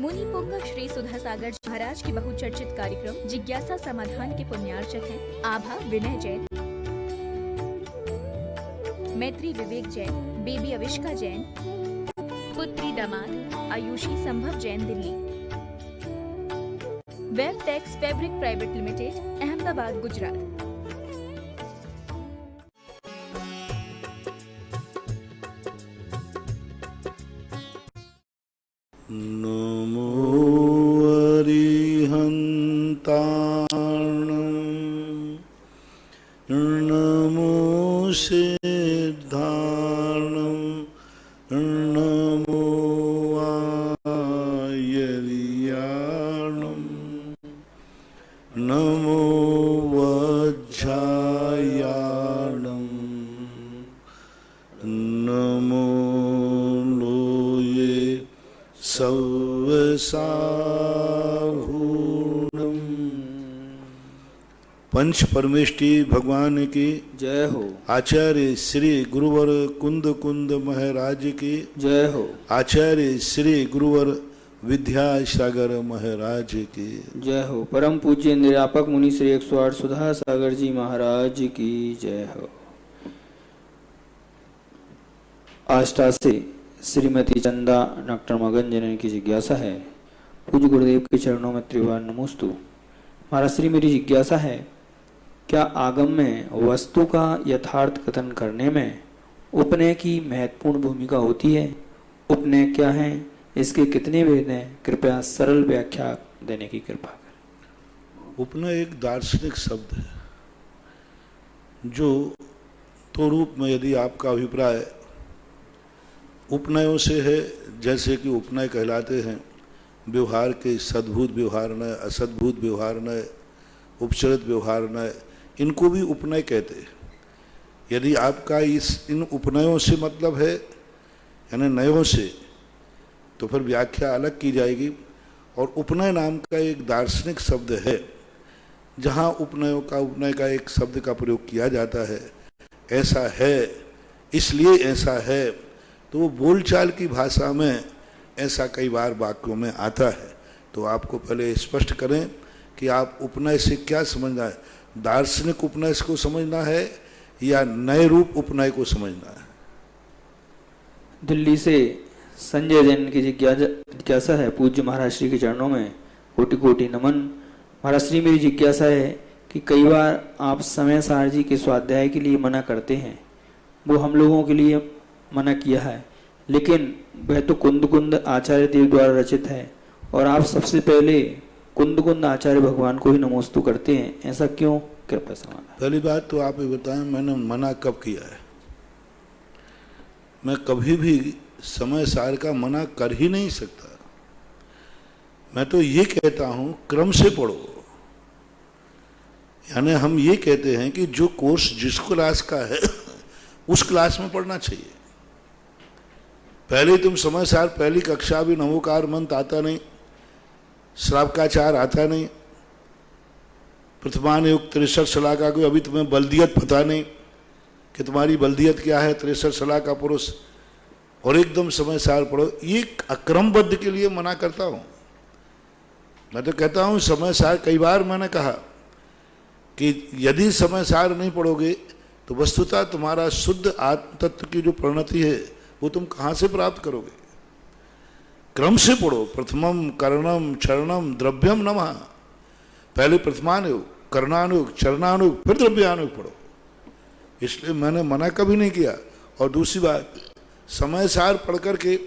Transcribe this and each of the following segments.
मुनि पुंग श्री सुधा सागर महाराज के बहुचर्चित कार्यक्रम जिज्ञासा समाधान के पुण्यार्चक हैं आभा विनय जैन, मैत्री विवेक जैन, बेबी अविष्का जैन, पुत्री दामाद Ayushi Sambhav Jain Delhi, web tex fabric private limited Ahmedabad Gujarat. नमो अरिहन्ताणं नमो सिद्धाणं नमो आयर्याणं नमो वज्रायाणं नमो लोये सर्वसाहूणम्। पंच परमेष्टि भगवान की जय हो। आचार्य श्री गुरुवर कुंद कुंद महाराज की जय हो। आचार्य श्री गुरुवर विद्यासागर महाराज की जय हो। परम पूज्य निरापक मुनि श्री 108 सुधा सागर जी महाराज की जय हो। आष्टा से श्रीमती चंदा डॉक्टर मगन जनन की जिज्ञासा है। पूज्य गुरुदेव के चरणों में त्रिवार नमोस्तु। महाराज श्री, मेरी जिज्ञासा है, क्या आगम में वस्तु का यथार्थ कथन करने में उपनय की महत्वपूर्ण भूमिका होती है? उपनय क्या है, इसके कितने भेद हैं? कृपया सरल व्याख्या देने की कृपा करें। उपनय एक दार्शनिक शब्द है जो तो रूप में यदि आपका अभिप्राय उपनयों से है, जैसे कि उपनय कहलाते हैं व्यवहार के सद्भूत व्यवहार नय, असद्भूत व्यवहार नय, उपचरित व्यवहार नय, इनको भी उपनय कहते हैं। यदि आपका इन उपनयों से मतलब है यानी नयों से, तो फिर व्याख्या अलग की जाएगी। और उपनय नाम का एक दार्शनिक शब्द है जहाँ उपनय का एक शब्द का प्रयोग किया जाता है। ऐसा है इसलिए ऐसा है, तो वो बोलचाल की भाषा में ऐसा कई बार वाक्यों में आता है। तो आपको पहले स्पष्ट करें कि आप उपनय से क्या समझना है, दार्शनिक उपनय को समझना है या नए रूप उपनय को समझना है। दिल्ली से संजय जैन की जिज्ञासा है। पूज्य महाराज श्री के चरणों में कोटि कोटि नमन। महाराज श्री, मेरी जिज्ञासा है कि कई बार आप समय सार जी के स्वाध्याय के लिए मना करते हैं, वो हम लोगों के लिए मना किया है, लेकिन वह तो कुंद कुंद आचार्य देव द्वारा रचित है और आप सबसे पहले कुंद कुंद आचार्य भगवान को ही नमोस्तु करते हैं, ऐसा क्यों? कृपया समाधान। पहली बात तो आप ये बताएं, मैंने मना कब किया है? मैं कभी भी समय सार का मना कर ही नहीं सकता। मैं तो ये कहता हूं क्रम से पढ़ो। यानी हम ये कहते हैं कि जो कोर्स जिस क्लास का है उस क्लास में पढ़ना चाहिए। पहले तुम समय सार पहली कक्षा भी नमोकार मंत्र आता नहीं, श्रावकाचार आता नहीं, प्रथमान युक्त 63 सलाह का कोई अभी तुम्हें बल्दियत पता नहीं कि तुम्हारी बल्दियत क्या है, 63 सलाह का पुरुष, और एकदम समय सार पढ़ो। ये अक्रमबद्ध के लिए मना करता हूं। मैं तो कहता हूं समय सार, कई बार मैंने कहा कि यदि समय सार नहीं पढ़ोगे तो वस्तुतः तुम्हारा शुद्ध आत्म तत्व की जो परिणति है वो तुम कहाँ से प्राप्त करोगे? क्रम से पढ़ो। प्रथमम कर्णम चरणम द्रव्यम नमः। पहले प्रथमानुग, कर्णानुग, चरणानुग, फिर द्रव्यानुग पढ़ो। इसलिए मैंने मना कभी नहीं किया। और दूसरी बात, समय सार पढ़ करके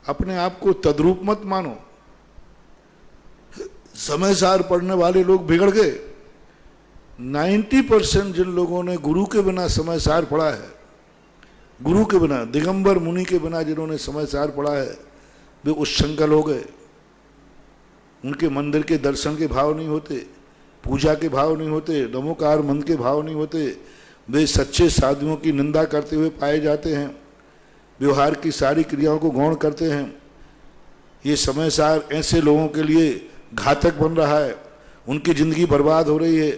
अपने आप को तद्रूप मत मानो। समय सार पढ़ने वाले लोग बिगड़ गए। 90% जिन लोगों ने गुरु के बिना समय सार पढ़ा है, गुरु के बिना, दिगंबर मुनि के बिना जिन्होंने समय सार पढ़ा है, वे उच्छृंखल हो गए। उनके मंदिर के दर्शन के भाव नहीं होते, पूजा के भाव नहीं होते, नमोकार मंत्र के भाव नहीं होते। वे सच्चे साधुओं की निंदा करते हुए पाए जाते हैं, व्यवहार की सारी क्रियाओं को गौण करते हैं। ये समय सार ऐसे लोगों के लिए घातक बन रहा है, उनकी जिंदगी बर्बाद हो रही है,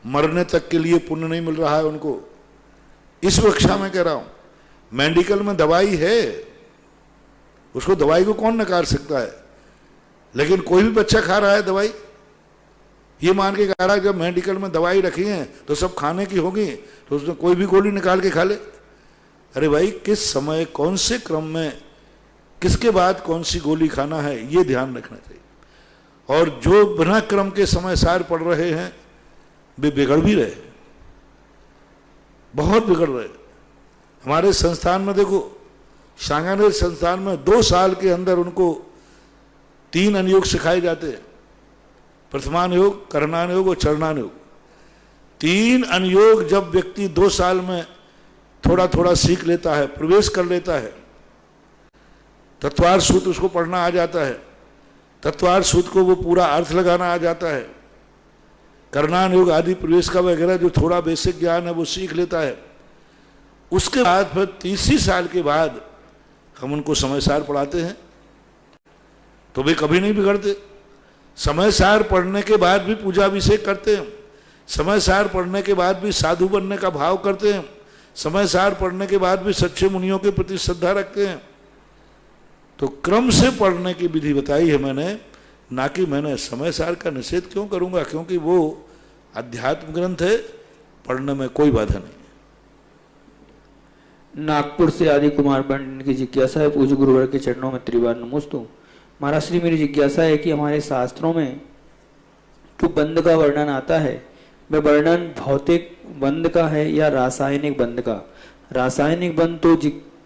मरने तक के लिए पुण्य नहीं मिल रहा है उनको। इस कक्षा में कह रहा हूं, मेडिकल में दवाई है, उसको दवाई को कौन नकार सकता है? लेकिन कोई भी बच्चा खा रहा है दवाई, ये मान के खा रहा है जब मेडिकल में दवाई रखी है तो सब खाने की होगी, तो उसमें कोई भी गोली निकाल के खा ले। अरे भाई, किस समय कौन से क्रम में किसके बाद कौन सी गोली खाना है, ये ध्यान रखना चाहिए। और जो बिना क्रम के समय सार पढ़ रहे हैं वे बिगड़ भी रहे, बहुत बिगड़ रहे। हमारे संस्थान में देखो, सांगानेर संस्थान में 2 साल के अंदर उनको 3 अनुयोग सिखाए जाते हैं, प्रथमान योग, करणान योग और चरणान योग। 3 अनुयोग जब व्यक्ति 2 साल में थोड़ा थोड़ा सीख लेता है, प्रवेश कर लेता है, तत्वार्थ सूत्र उसको पढ़ना आ जाता है, तत्वार्थ सूत्र को वो पूरा अर्थ लगाना आ जाता है, करणान योग आदि प्रवेश का वगैरह जो थोड़ा बेसिक ज्ञान है वो सीख लेता है। उसके बाद फिर 30 साल के बाद हम उनको समय सार पढ़ाते हैं तो वे कभी नहीं बिगड़ते। समय सार पढ़ने के बाद भी पूजा अभिषेक करते हैं, समय सार पढ़ने के बाद भी साधु बनने का भाव करते हैं, समय सार पढ़ने के बाद भी सच्चे मुनियों के प्रति श्रद्धा रखते हैं। तो क्रम से पढ़ने की विधि बताई है मैंने, ना कि मैंने समय सार का निषेध क्यों करूंगा, क्योंकि वो अध्यात्म ग्रंथ है, पढ़ने में कोई बाधा नहीं। नागपुर से आदि कुमार पंडित की जिज्ञासा है, पूज्य गुरुवर के चरणों में त्रिवार नमोस्तु। महाराज श्री, मेरी जिज्ञासा है कि हमारे शास्त्रों में जो बंध का वर्णन आता है, वह वर्णन भौतिक बंध का है या रासायनिक बंध का? रासायनिक बंध तो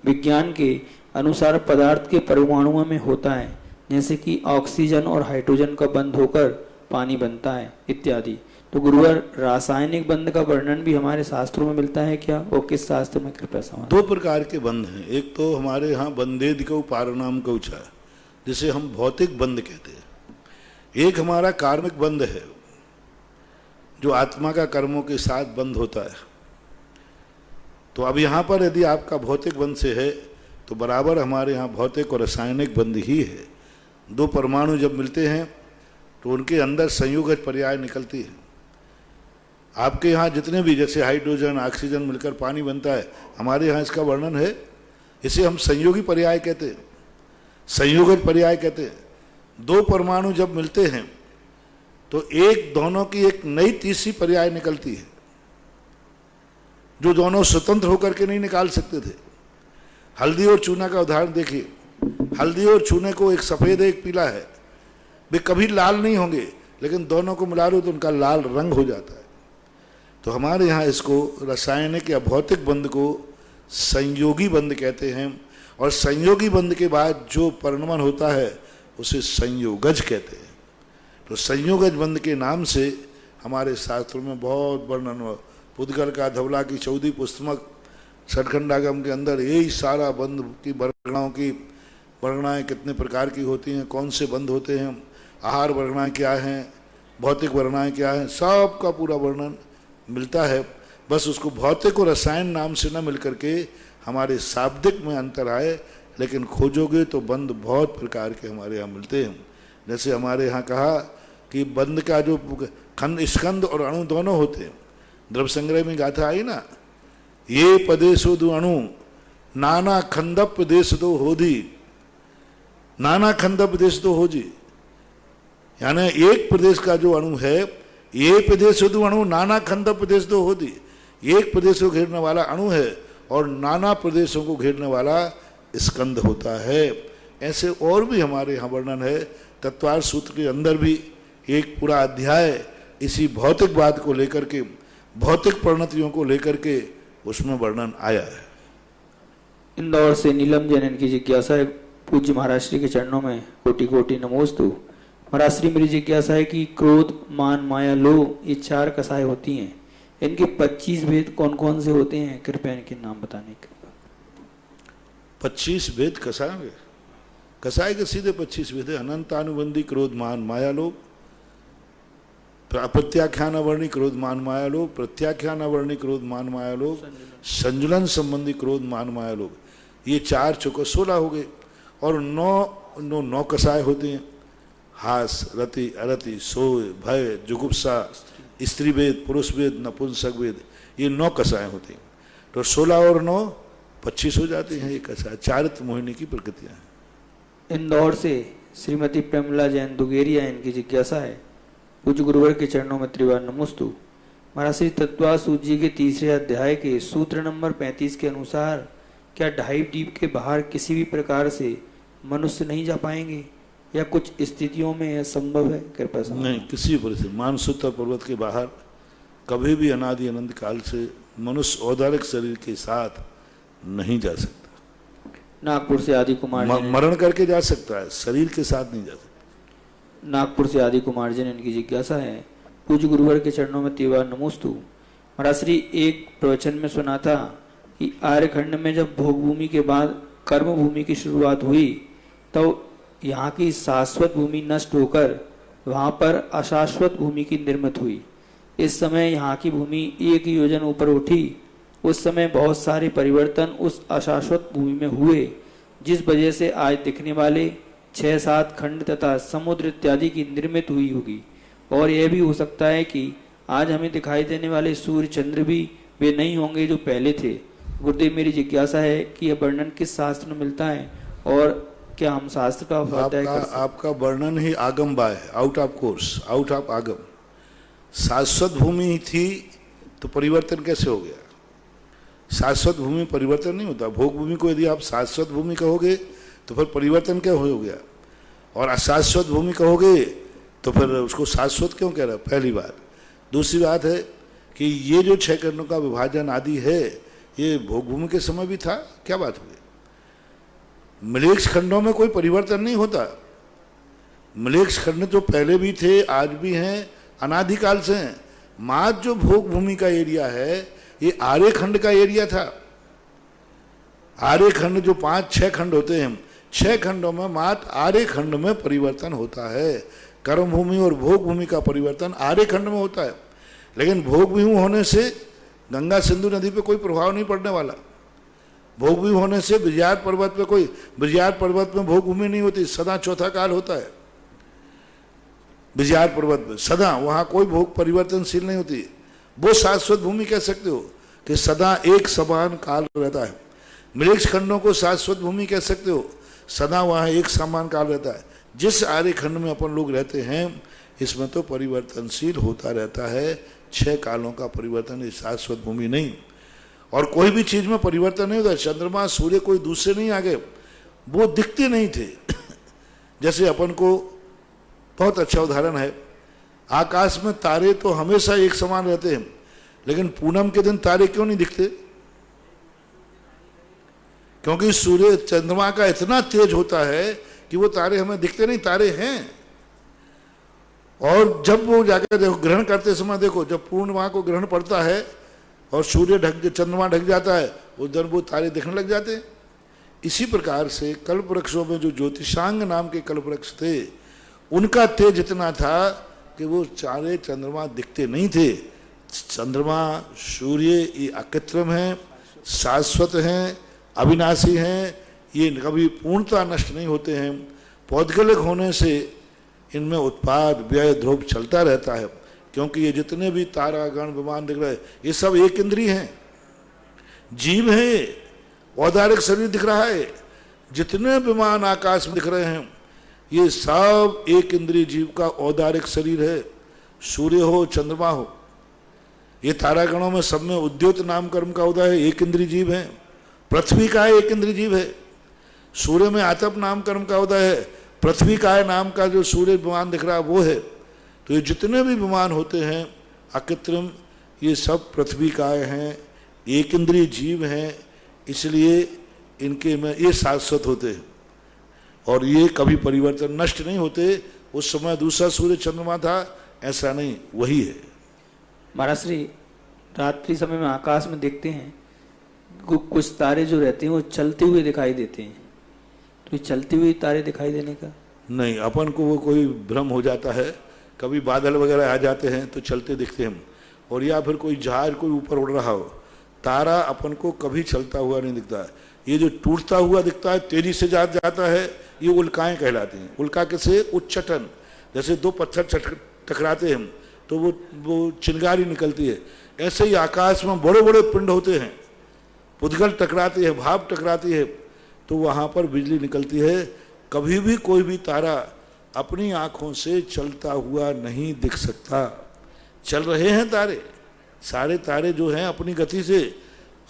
विज्ञान के अनुसार पदार्थ के परमाणुओं में होता है, जैसे कि ऑक्सीजन और हाइड्रोजन का बंध होकर पानी बनता है इत्यादि। तो गुरुवर, रासायनिक बंध का वर्णन भी हमारे शास्त्रों में मिलता है क्या, और किस शास्त्र में? कृपया समाधान। 2 प्रकार के बंध हैं। एक तो हमारे यहाँ बंदेद को पारनाम कौचा, जिसे हम भौतिक बंध कहते हैं। एक हमारा कार्मिक बंध है, जो आत्मा का कर्मों के साथ बंध होता है। तो अब यहाँ पर यदि आपका भौतिक बंध से है तो बराबर हमारे यहाँ भौतिक और रासायनिक बंध ही है। 2 परमाणु जब मिलते हैं तो उनके अंदर संयोगज पर्याय निकलती है। आपके यहाँ जितने भी, जैसे हाइड्रोजन ऑक्सीजन मिलकर पानी बनता है, हमारे यहाँ इसका वर्णन है। इसे हम संयोगी पर्याय कहते हैं, संयोगज पर्याय कहते हैं। 2 परमाणु जब मिलते हैं तो दोनों की एक नई तीसरी पर्याय निकलती है, जो दोनों स्वतंत्र होकर के नहीं निकाल सकते थे। हल्दी और चूना का उदाहरण देखिए, हल्दी और चूने को, एक सफेद है एक पीला है, वे कभी लाल नहीं होंगे, लेकिन दोनों को मिला लो तो उनका लाल रंग हो जाता है। तो हमारे यहाँ इसको रासायनिक या भौतिक बंध को संयोगी बंध कहते हैं, और संयोगी बंध के बाद जो परिणमन होता है उसे संयोगज कहते हैं। तो संयोगज बंध के नाम से हमारे शास्त्रों में बहुत वर्णन हुआ। पुद्गल का धवला की 14वीं पुस्तक छठखंडागम के अंदर यही सारा बंध की वर्गणाओं की, वर्गणाएँ कितने प्रकार की होती हैं, कौन से बंध होते हैं, आहार वर्गणाएँ क्या हैं, भौतिक वर्गणाएँ क्या हैं, सब का पूरा वर्णन मिलता है। बस उसको भौतिक और रसायन नाम से न मिल करके हमारे शाब्दिक में अंतर आए, लेकिन खोजोगे तो बंध बहुत प्रकार के हमारे यहाँ मिलते हैं। जैसे हमारे यहाँ कहा कि बंध का जो खंड, स्कंद और अणु दोनों होते हैं। द्रव्य संग्रह में गाथा आई ना, ये पदेशो दो अणु नाना खंडप देश दो होदी, नाना खंडप देश दो होजी। यानी एक प्रदेश का जो अणु है, ये प्रदेश दो अणु नाना खंडप देश दो होदी, एक प्रदेश को घेरने वाला अणु है और नाना प्रदेशों को घेरने वाला स्कंद होता है। ऐसे और भी हमारे यहाँ वर्णन है। तत्वार्थ सूत्र के अंदर भी एक पूरा अध्याय इसी भौतिकवाद को लेकर के, भौतिक परिणतियों को लेकर के उसमें वर्णन आया है। इंदौर से नीलम जैन की जिज्ञासा है, पूज्य महाराज श्री के चरणों में कोटि कोटि नमोस्तु। महाराज श्री, मेरी जिज्ञासा है कि क्रोध, मान, माया, लोभ, ये 4 कसाय होती हैं, इनके 25 भेद कौन कौन से होते हैं? कृपया इनके नाम बताने के। 25 भेद कसाय, कसाय के सीधे 25 भेद है। अनंतानुबंधी क्रोध, मान, माया, लोभ, अप्रत्याख्यान वर्णी क्रोध, मान, माया, लोभ, प्रत्याख्यान वर्णी क्रोध, मान, माया, लोभ, संजुलन संबंधी क्रोध, मान, माया, लोभ, ये 4 चौके 16 हो गए। और 9 कसाय होते हैं। हास, रति, अरति, सोय, भय, जुगुप्सा, स्त्री वेद, पुरुष वेद, नपुंसक वेद, ये 9 कसाय होते हैं। तो 16 और 9 25 हो जाते हैं। ये कसाय चारित्र मोहिनी की प्रकृतियां हैं। इंदौर से श्रीमती प्रेमला जैन दुगेरिया इनकी जिज्ञासा है। पूज्य गुरुवर के चरणों में त्रिवार नमोस्तु। महाराज श्री तत्वासूत जी के तीसरे अध्याय के सूत्र नंबर 35 के अनुसार क्या ढाई द्वीप के बाहर किसी भी प्रकार से मनुष्य नहीं जा पाएंगे या कुछ स्थितियों में यह संभव है? कृपया नहीं, किसी परिस्थिति मानसूत्र पर्वत के बाहर कभी भी अनादि अनंत काल से मनुष्य औदारिक शरीर के साथ नहीं जा सकता। नागपुर से आदि कुमार जी मरण करके जा सकता है, शरीर के साथ नहीं जा सकता। नागपुर से आदि कुमार जी ने इनकी जिज्ञासा है। पूज्य गुरुवर के चरणों में त्रिवार नमोस्तु। महाराज श्री एक प्रवचन में सुना था कि आर्यखंड में जब भोग भूमि के बाद कर्म भूमि की शुरुआत हुई तो यहाँ की शाश्वत भूमि नष्ट होकर वहाँ पर अशाश्वत भूमि की निर्मित हुई। इस समय यहाँ की भूमि 1 योजन ऊपर उठी। उस समय बहुत सारे परिवर्तन उस अशाश्वत भूमि में हुए, जिस वजह से आज दिखने वाले 6-7 खंड तथा समुद्र इत्यादि की निर्मित हुई होगी। और यह भी हो सकता है कि आज हमें दिखाई देने वाले सूर्य चंद्र भी वे नहीं होंगे जो पहले थे। गुरुदेव, मेरी जिज्ञासा है कि यह वर्णन किस शास्त्र में मिलता है और क्या हम शास्त्र का अध्याय कर सकते हैं? आपका वर्णन ही आगम by, out of course, out of आगम। शाश्वत भूमि थी तो परिवर्तन कैसे हो गया? शाश्वत भूमि परिवर्तन नहीं होता। भोग भूमि को यदि आप शाश्वत भूमि कहोगे तो फिर परिवर्तन क्या हो गया, और अशाश्वत भूमि कहोगे तो फिर उसको शाश्वत क्यों कह रहा है? पहली बात। दूसरी बात है कि ये जो 6 खंडों का विभाजन आदि है, ये भोग भूमि के समय भी था। क्या बात हुई? मलेक्ष खंडों में कोई परिवर्तन नहीं होता। मलेक्ष खंड जो पहले भी थे, आज भी हैं, अनादिकाल से हैं। मात्र जो भोग भूमि का एरिया है, ये आर्य खंड का एरिया था। आर्य खंड जो 5-6 खंड होते हैं, 6 खंडों में मात्र आर्य खंड में परिवर्तन होता है। कर्म भूमि और भोग भूमि का परिवर्तन आर्य खंड में होता है। लेकिन भोग भूमि होने से गंगा सिंधु नदी पे कोई प्रभाव नहीं पड़ने वाला। भोग भूमि होने से ब्रजयार पर्वत पे कोई, ब्रजयार पर्वत में भोग भूमि नहीं होती, सदा चौथा काल होता है। ब्रजयार पर्वत में सदा, वहां कोई भोग परिवर्तनशील नहीं होती। वो शाश्वत भूमि कह सकते हो कि सदा एक समान काल रहता है। मृक्ष खंडों को शाश्वत भूमि कह सकते हो, सदा वहां एक समान काल रहता है। जिस आर्य खंड में अपन लोग रहते हैं, इसमें तो परिवर्तनशील होता रहता है। 6 कालों का परिवर्तन, इस शाश्वत भूमि नहीं। और कोई भी चीज में परिवर्तन नहीं होता। चंद्रमा सूर्य कोई दूसरे नहीं आ गए, वो दिखते नहीं थे। जैसे अपन को बहुत अच्छा उदाहरण है, आकाश में तारे तो हमेशा एक समान रहते हैं, लेकिन पूनम के दिन तारे क्यों नहीं दिखते? क्योंकि सूर्य चंद्रमा का इतना तेज होता है कि वो तारे हमें दिखते नहीं। तारे हैं। और जब वो जाकर देखो, ग्रहण करते समय देखो, जब पूर्णिमा को ग्रहण पड़ता है और सूर्य चंद्रमा ढक जाता है, उधर वो तारे दिखने लग जाते हैं। इसी प्रकार से कल्प वृक्षों में जो ज्योतिषांग नाम के कल्प वृक्ष थे, उनका तेज इतना था कि वो चारे चंद्रमा दिखते नहीं थे। चंद्रमा, सूर्य ये अकृत्रिम हैं, शाश्वत हैं, अविनाशी हैं। ये कभी पूर्णतः नष्ट नहीं होते हैं। पौद्गलिक होने से इनमें उत्पाद व्यय ध्रुव चलता रहता है। क्योंकि ये जितने भी तारागण विमान दिख रहे हैं, ये सब एक इंद्रिय हैं, जीव है। औदारिक शरीर दिख रहा है, जितने विमान आकाश में दिख रहे हैं, ये सब एक इंद्रिय जीव का औदारिक शरीर है। सूर्य हो, चंद्रमा हो, ये तारागणों में सब में उद्योत नाम कर्म का उदय है, एक इंद्रिय जीव है। पृथ्वी का एक इंद्रिय जीव है। सूर्य में आतप नाम कर्म का उदय है। पृथ्वी काय नाम का जो सूर्य विमान दिख रहा है वो है। तो ये जितने भी विमान होते हैं अकृत्रिम, ये सब पृथ्वी काय हैं, एक इंद्रिय जीव हैं। इसलिए इनके में ये शाश्वत होते हैं और ये कभी परिवर्तन नष्ट नहीं होते। उस समय दूसरा सूर्य चंद्रमा था, ऐसा नहीं, वही है। महाराज श्री रात्रि समय में आकाश में देखते हैं कुछ तारे जो रहते हैं वो चलते हुए दिखाई देते हैं, तो चलते हुए तारे दिखाई देने का नहीं, अपन को वो कोई भ्रम हो जाता है। कभी बादल वगैरह आ जाते हैं तो चलते दिखते हैं, और या फिर कोई जहाज कोई ऊपर उड़ रहा हो, तारा अपन को कभी चलता हुआ नहीं दिखता है। ये जो टूटता हुआ दिखता है, तेजी से जाता है, ये उल्काएं कहलाती हैं। उल्का कैसे? उच्चटन, जैसे 2 पत्थर टकराते हैं तो वो चिंगारी निकलती है। ऐसे ही आकाश में बड़े बड़े पिंड होते हैं, पुद्गल टकराती है, भाप टकराती है, तो वहाँ पर बिजली निकलती है। कभी भी कोई भी तारा अपनी आंखों से चलता हुआ नहीं दिख सकता। चल रहे हैं तारे, सारे तारे जो हैं अपनी गति से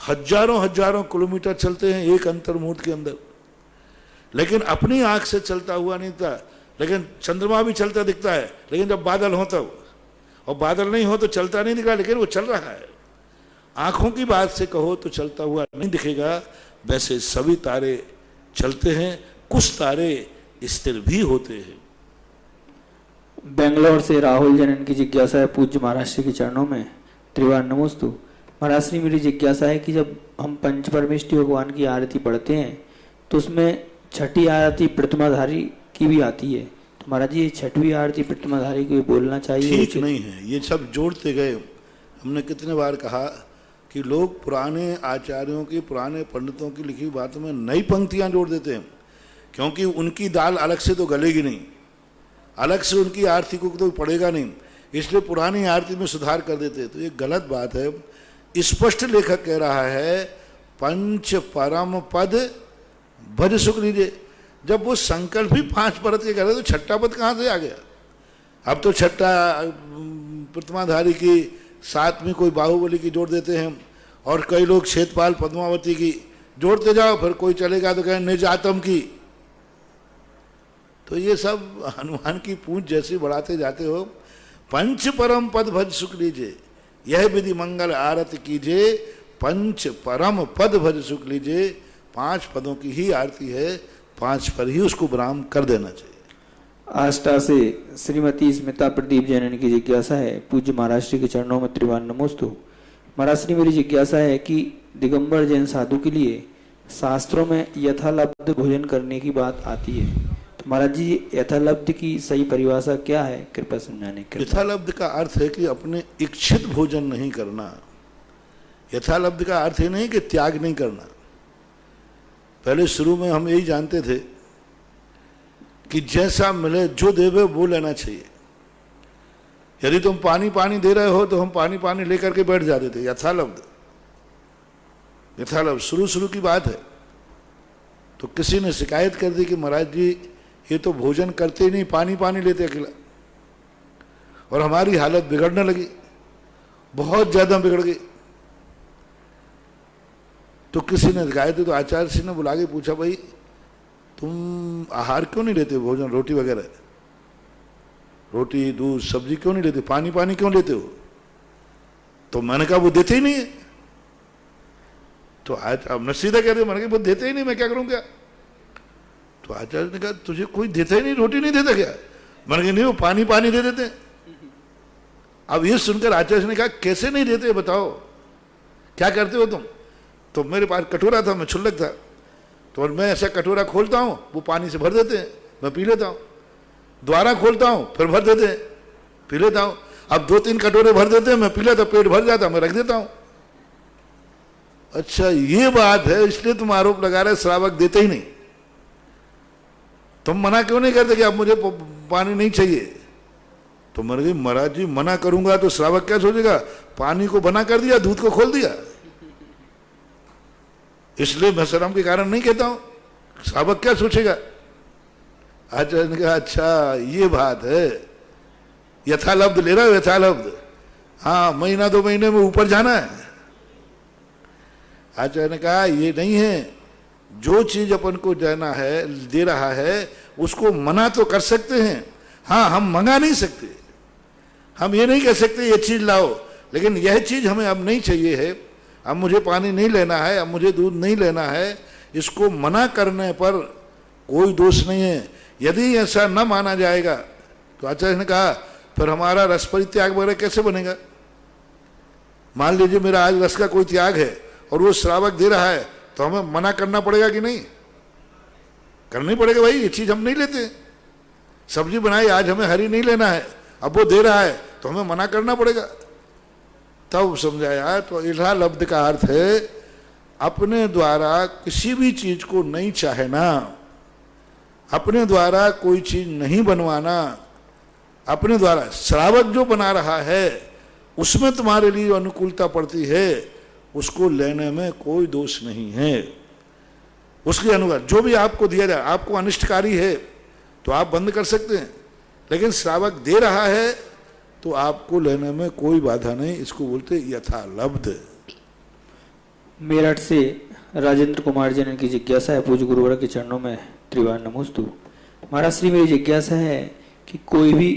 हजारों हजारों किलोमीटर चलते हैं एक अंतर्मुहूर्त के अंदर, लेकिन अपनी आंख से चलता हुआ नहीं था। लेकिन चंद्रमा भी चलता दिखता है, लेकिन जब बादल हो तब, और बादल नहीं हो तो चलता नहीं दिख रहा, लेकिन वो चल रहा है। आंखों की बात से कहो तो चलता हुआ नहीं दिखेगा। वैसे सभी तारे चलते हैं, कुछ तारे स्थिर भी होते हैं। बेंगलोर से राहुल जनन की जिज्ञासा है पूज्य महाराज श्री के चरणों में त्रिवार नमोस्तु। महाराज श्री मेरी जिज्ञासा है कि जब हम पंच परमेष्टि भगवान की आरती पढ़ते हैं तो उसमें छठी आरती प्रतिमाधारी की भी आती है, तो महाराज जी ये छठवीं आरती प्रतिमाधारी को बोलना चाहिए? ठीक नहीं है, ये सब जोड़ते गए। हमने कितने बार कहा कि लोग पुराने आचार्यों की, पुराने पंडितों की लिखी बातों में नई पंक्तियां जोड़ देते हैं, क्योंकि उनकी दाल अलग से तो गलेगी नहीं, अलग से उनकी आरती को तो पड़ेगा नहीं, इसलिए पुरानी आरती में सुधार कर देते हैं। तो ये गलत बात है। स्पष्ट लेखक कह रहा है पंच परम पद भज सुख लीजिए। जब वो संकल्प ही 5 परत के कर रहे तो छठा पद कहाँ से आ गया? अब तो छठा प्रतिमाधारी की, साथ में कोई बाहुबली की जोड़ देते हैं, और कई लोग क्षेत्रपाल पद्मावती की जोड़ते जाओ, फिर कोई चलेगा तो कहें निजातम की। तो ये सब हनुमान की पूंछ जैसी बढ़ाते जाते हो। पंच परम पद भज सुख लीजिए, यह विधि मंगल आरती कीजिए, पंच परम पद भज सुख लीजिए। 5 पदों की ही आरती है, 5 पर ही उसको विराम कर देना चाहिए। आष्टा से श्रीमती स्मिता प्रदीप जैन की जिज्ञासा है पूज्य महाराज श्री के चरणों में त्रिवार नमोस्तु। महाराज श्री मेरी जिज्ञासा है कि दिगंबर जैन साधु के लिए शास्त्रों में यथालब्ध भोजन करने की बात आती है, तो महाराज जी यथालब्ध की सही परिभाषा क्या है, कृपया समझाने। यथालब्ध का अर्थ है कि अपने इच्छित भोजन नहीं करना। यथालब्ध का अर्थ ये नहीं कि त्याग नहीं करना। पहले शुरू में हम यही जानते थे कि जैसा मिले जो देवे वो लेना चाहिए। यदि तुम पानी पानी दे रहे हो तो हम पानी पानी लेकर के बैठ जाते थे। यथालब्ध, यथालब्ध शुरू की बात है। तो किसी ने शिकायत कर दी कि महाराज जी ये तो भोजन करते ही नहीं, पानी पानी लेते अकेला, और हमारी हालत बिगड़ने लगी, बहुत ज्यादा बिगड़ गई। तो किसी ने शिकायत दी तो आचार्य जी ने बुला के पूछा, भाई तुम आहार क्यों नहीं लेते, भोजन रोटी वगैरह, रोटी दूध सब्जी क्यों नहीं लेते, पानी पानी क्यों लेते हो? तो मैंने कहा वो देते ही नहीं है। तो आज अब न सीधा कह रहे, मैंने कहा वो देते ही नहीं, मैं क्या करूं क्या? तो आचार्य ने कहा तुझे कोई देता ही नहीं, रोटी नहीं देता क्या? मैंने कहा नहीं, वो पानी पानी दे देते। अब ये सुनकर आचार्य ने कहा कैसे नहीं देते बताओ, क्या करते हो तुम? तो मेरे पास कटोरा था, मैं छुल्लक था, तो मैं ऐसा कटोरा खोलता हूँ, वो पानी से भर देते हैं, मैं पी लेता हूँ। दोबारा खोलता हूँ, फिर भर देते हैं, पी लेता हूँ। अब 2-3 कटोरे भर देते हैं, मैं पी लेता, पेट भर जाता, मैं रख देता हूँ। अच्छा ये बात है, इसलिए तुम आरोप लगा रहे श्रावक देते ही नहीं। तुम मना क्यों नहीं करते कि अब मुझे पानी नहीं चाहिए? तो मैंने कहा महाराज जी मना करूंगा तो श्रावक क्या सोचेगा, पानी को बना कर दिया, दूध को खोल दिया। इसलिए मैं शर्म के कारण नहीं कहता हूं, श्रावक क्या सोचेगा। आचार्य ने कहा अच्छा ये बात है, यथालब्ध ले रहा हो, यथालब्ध, हाँ 1-2 महीने में ऊपर जाना है। आचार्य ने कहा ये नहीं है, जो चीज अपन को देना है, दे रहा है, उसको मना तो कर सकते हैं, हाँ हम मंगा नहीं सकते। हम ये नहीं कह सकते ये चीज लाओ, लेकिन यह चीज हमें अब नहीं चाहिए है, अब मुझे पानी नहीं लेना है, अब मुझे दूध नहीं लेना है, इसको मना करने पर कोई दोष नहीं है। यदि ऐसा न माना जाएगा तो आचार्य ने कहा फिर हमारा रस परित्याग वगैरह कैसे बनेगा? मान लीजिए मेरा आज रस का कोई त्याग है और वो श्रावक दे रहा है, तो हमें मना करना पड़ेगा कि नहीं? करना ही पड़ेगा भाई, ये चीज हम नहीं लेते। सब्जी बनाई आज हमें हरी नहीं लेना है, अब वो दे रहा है तो हमें मना करना पड़ेगा। तब समझाया। तो यथालब्ध का अर्थ है अपने द्वारा किसी भी चीज को नहीं चाहना, अपने द्वारा कोई चीज नहीं बनवाना, अपने द्वारा श्रावक जो बना रहा है उसमें तुम्हारे लिए अनुकूलता पड़ती है, उसको लेने में कोई दोष नहीं है। उसके अनुसार जो भी आपको दिया जाए, आपको अनिष्टकारी है तो आप बंद कर सकते हैं, लेकिन श्रावक दे रहा है तो आपको लेने में कोई बाधा नहीं। इसको बोलते यथालब्ध। मेरठ से राजेंद्र कुमार जी ने की जिज्ञासा है, पूज्य गुरुवर के चरणों में त्रिवार नमोस्तु। महाराज श्री, मेरी जिज्ञासा है कि कोई भी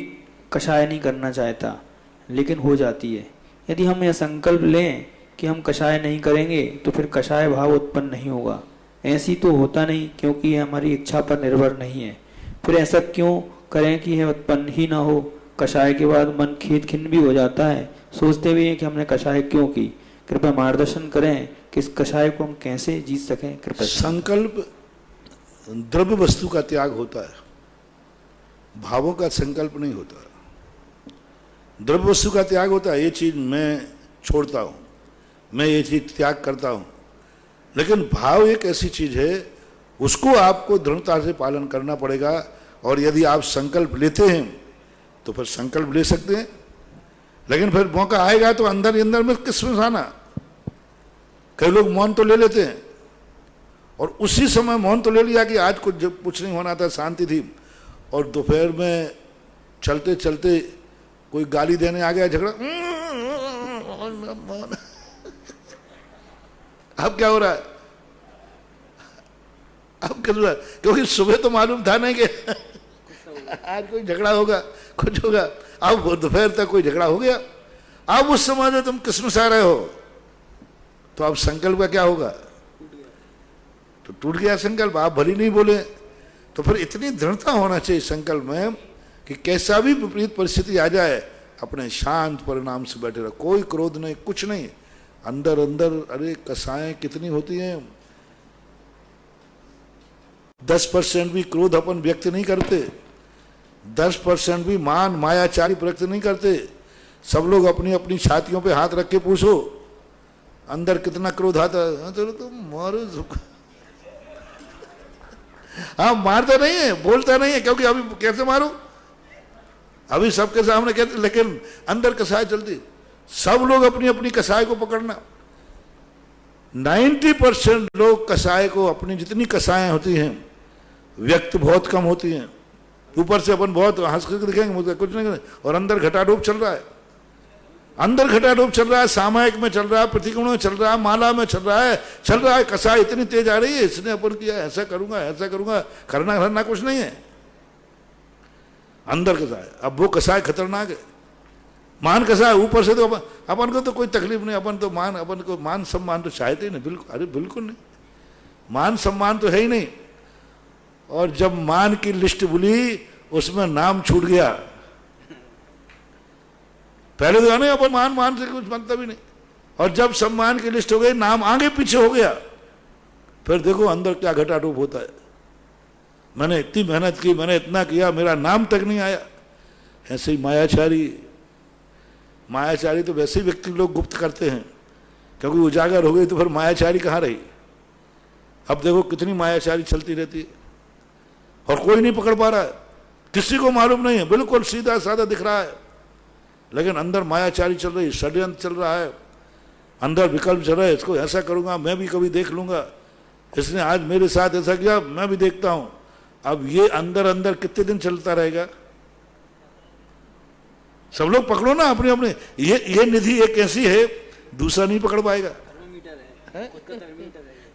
कषाय नहीं करना चाहता लेकिन हो जाती है। यदि हम यह संकल्प लें कि हम कषाय नहीं करेंगे तो फिर कषाय भाव उत्पन्न नहीं होगा। ऐसी तो होता नहीं, क्योंकि यह हमारी इच्छा पर निर्भर नहीं है। फिर ऐसा क्यों करें कि यह उत्पन्न ही ना हो? कषाय के बाद मन खेद खिन्न भी हो जाता है, सोचते भी हैं कि हमने कषाय क्यों की। कृपया मार्गदर्शन करें कि इस कषाय को हम कैसे जीत सकें। कृपया। संकल्प द्रव्य वस्तु का त्याग होता है, भावों का संकल्प नहीं होता। द्रव्य वस्तु का त्याग होता है, ये चीज मैं छोड़ता हूं, मैं ये चीज त्याग करता हूं। लेकिन भाव एक ऐसी चीज है, उसको आपको दृढ़ता से पालन करना पड़ेगा। और यदि आप संकल्प लेते हैं तो फिर संकल्प ले सकते हैं, लेकिन फिर मौका आएगा तो अंदर ही अंदर में किसमें आना। कई लोग मौन तो ले लेते हैं और उसी समय मौन तो ले लिया कि आज कुछ नहीं होना था, शांति थी, और दोपहर में चलते चलते कोई गाली देने आ गया, झगड़ा। अब क्या हो रहा है? अब क्या हो रहा है? क्योंकि सुबह तो मालूम था नहीं कि आज कोई झगड़ा होगा, कुछ होगा। अब दोपहर तक कोई झगड़ा हो गया। अब उस समय में तुम किसमें आ रहे हो, तो अब संकल्प का क्या होगा? तो टूट गया संकल्प। आप भली नहीं बोले तो फिर इतनी दृढ़ता होना चाहिए संकल्प में कि कैसा भी विपरीत परिस्थिति आ जाए, अपने शांत परिणाम से बैठे रहो। कोई क्रोध नहीं, कुछ नहीं, अंदर अंदर। अरे कसाएं कितनी होती हैं, 10% भी क्रोध अपन व्यक्त नहीं करते, 10% भी मान मायाचारी व्यक्त नहीं करते। सब लोग अपनी अपनी छातियों पे हाथ रख के पूछो अंदर कितना क्रोध आता है। तो मारो, हाँ मारता नहीं है, बोलता नहीं है, क्योंकि अभी कैसे मारो, अभी सबके सामने कहते, लेकिन अंदर कसाय चलती। सब लोग अपनी अपनी कसाय को पकड़ना। 90% लोग कसाय को, अपनी जितनी कसाएं होती हैं व्यक्त बहुत कम होती हैं। ऊपर से अपन बहुत हंस करके दिखेंगे, मुझे कुछ नहीं, और अंदर घटाडोप चल रहा है। अंदर घटाडोप चल रहा है, सामायिक में चल रहा है, प्रतिकोण में चल रहा है, माला में चल रहा है। कसाय इतनी तेज आ रही है, इसने अपन किया, ऐसा करूंगा ऐसा करूंगा, करना कुछ नहीं है। अंदर कसाय, अब वो कसाय खतरनाक है। मान कसाय ऊपर से तो अपन को तो कोई तकलीफ नहीं, अपन को मान सम्मान तो चाहते ही नहीं, बिल्कुल। अरे बिल्कुल नहीं, मान सम्मान तो है ही नहीं। और जब मान की लिस्ट बोली उसमें नाम छूट गया। पहले तो नहीं, अपन मान से कुछ मतलब ही नहीं। और जब सम्मान की लिस्ट हो गई, नाम आगे पीछे हो गया, फिर देखो अंदर क्या घटाटोप होता है। मैंने इतनी मेहनत की, मैंने इतना किया, मेरा नाम तक नहीं आया। ऐसे ही मायाचारी तो वैसे ही व्यक्ति लोग गुप्त करते हैं, क्योंकि उजागर हो गई तो फिर मायाचारी कहाँ रही। अब देखो कितनी मायाचारी चलती रहती है और कोई नहीं पकड़ पा रहा है, किसी को मालूम नहीं है, बिल्कुल सीधा साधा दिख रहा है, लेकिन अंदर मायाचारी चल रही, षड्यंत्र चल रहा है, अंदर विकल्प चल रहा है। इसको ऐसा करूंगा, मैं भी कभी देख लूंगा, इसने आज मेरे साथ ऐसा किया, मैं भी देखता हूं। अब ये अंदर अंदर कितने दिन चलता रहेगा? सब लोग पकड़ो ना अपने अपने। ये निधि एक ऐसी है, दूसरा नहीं पकड़ पाएगा।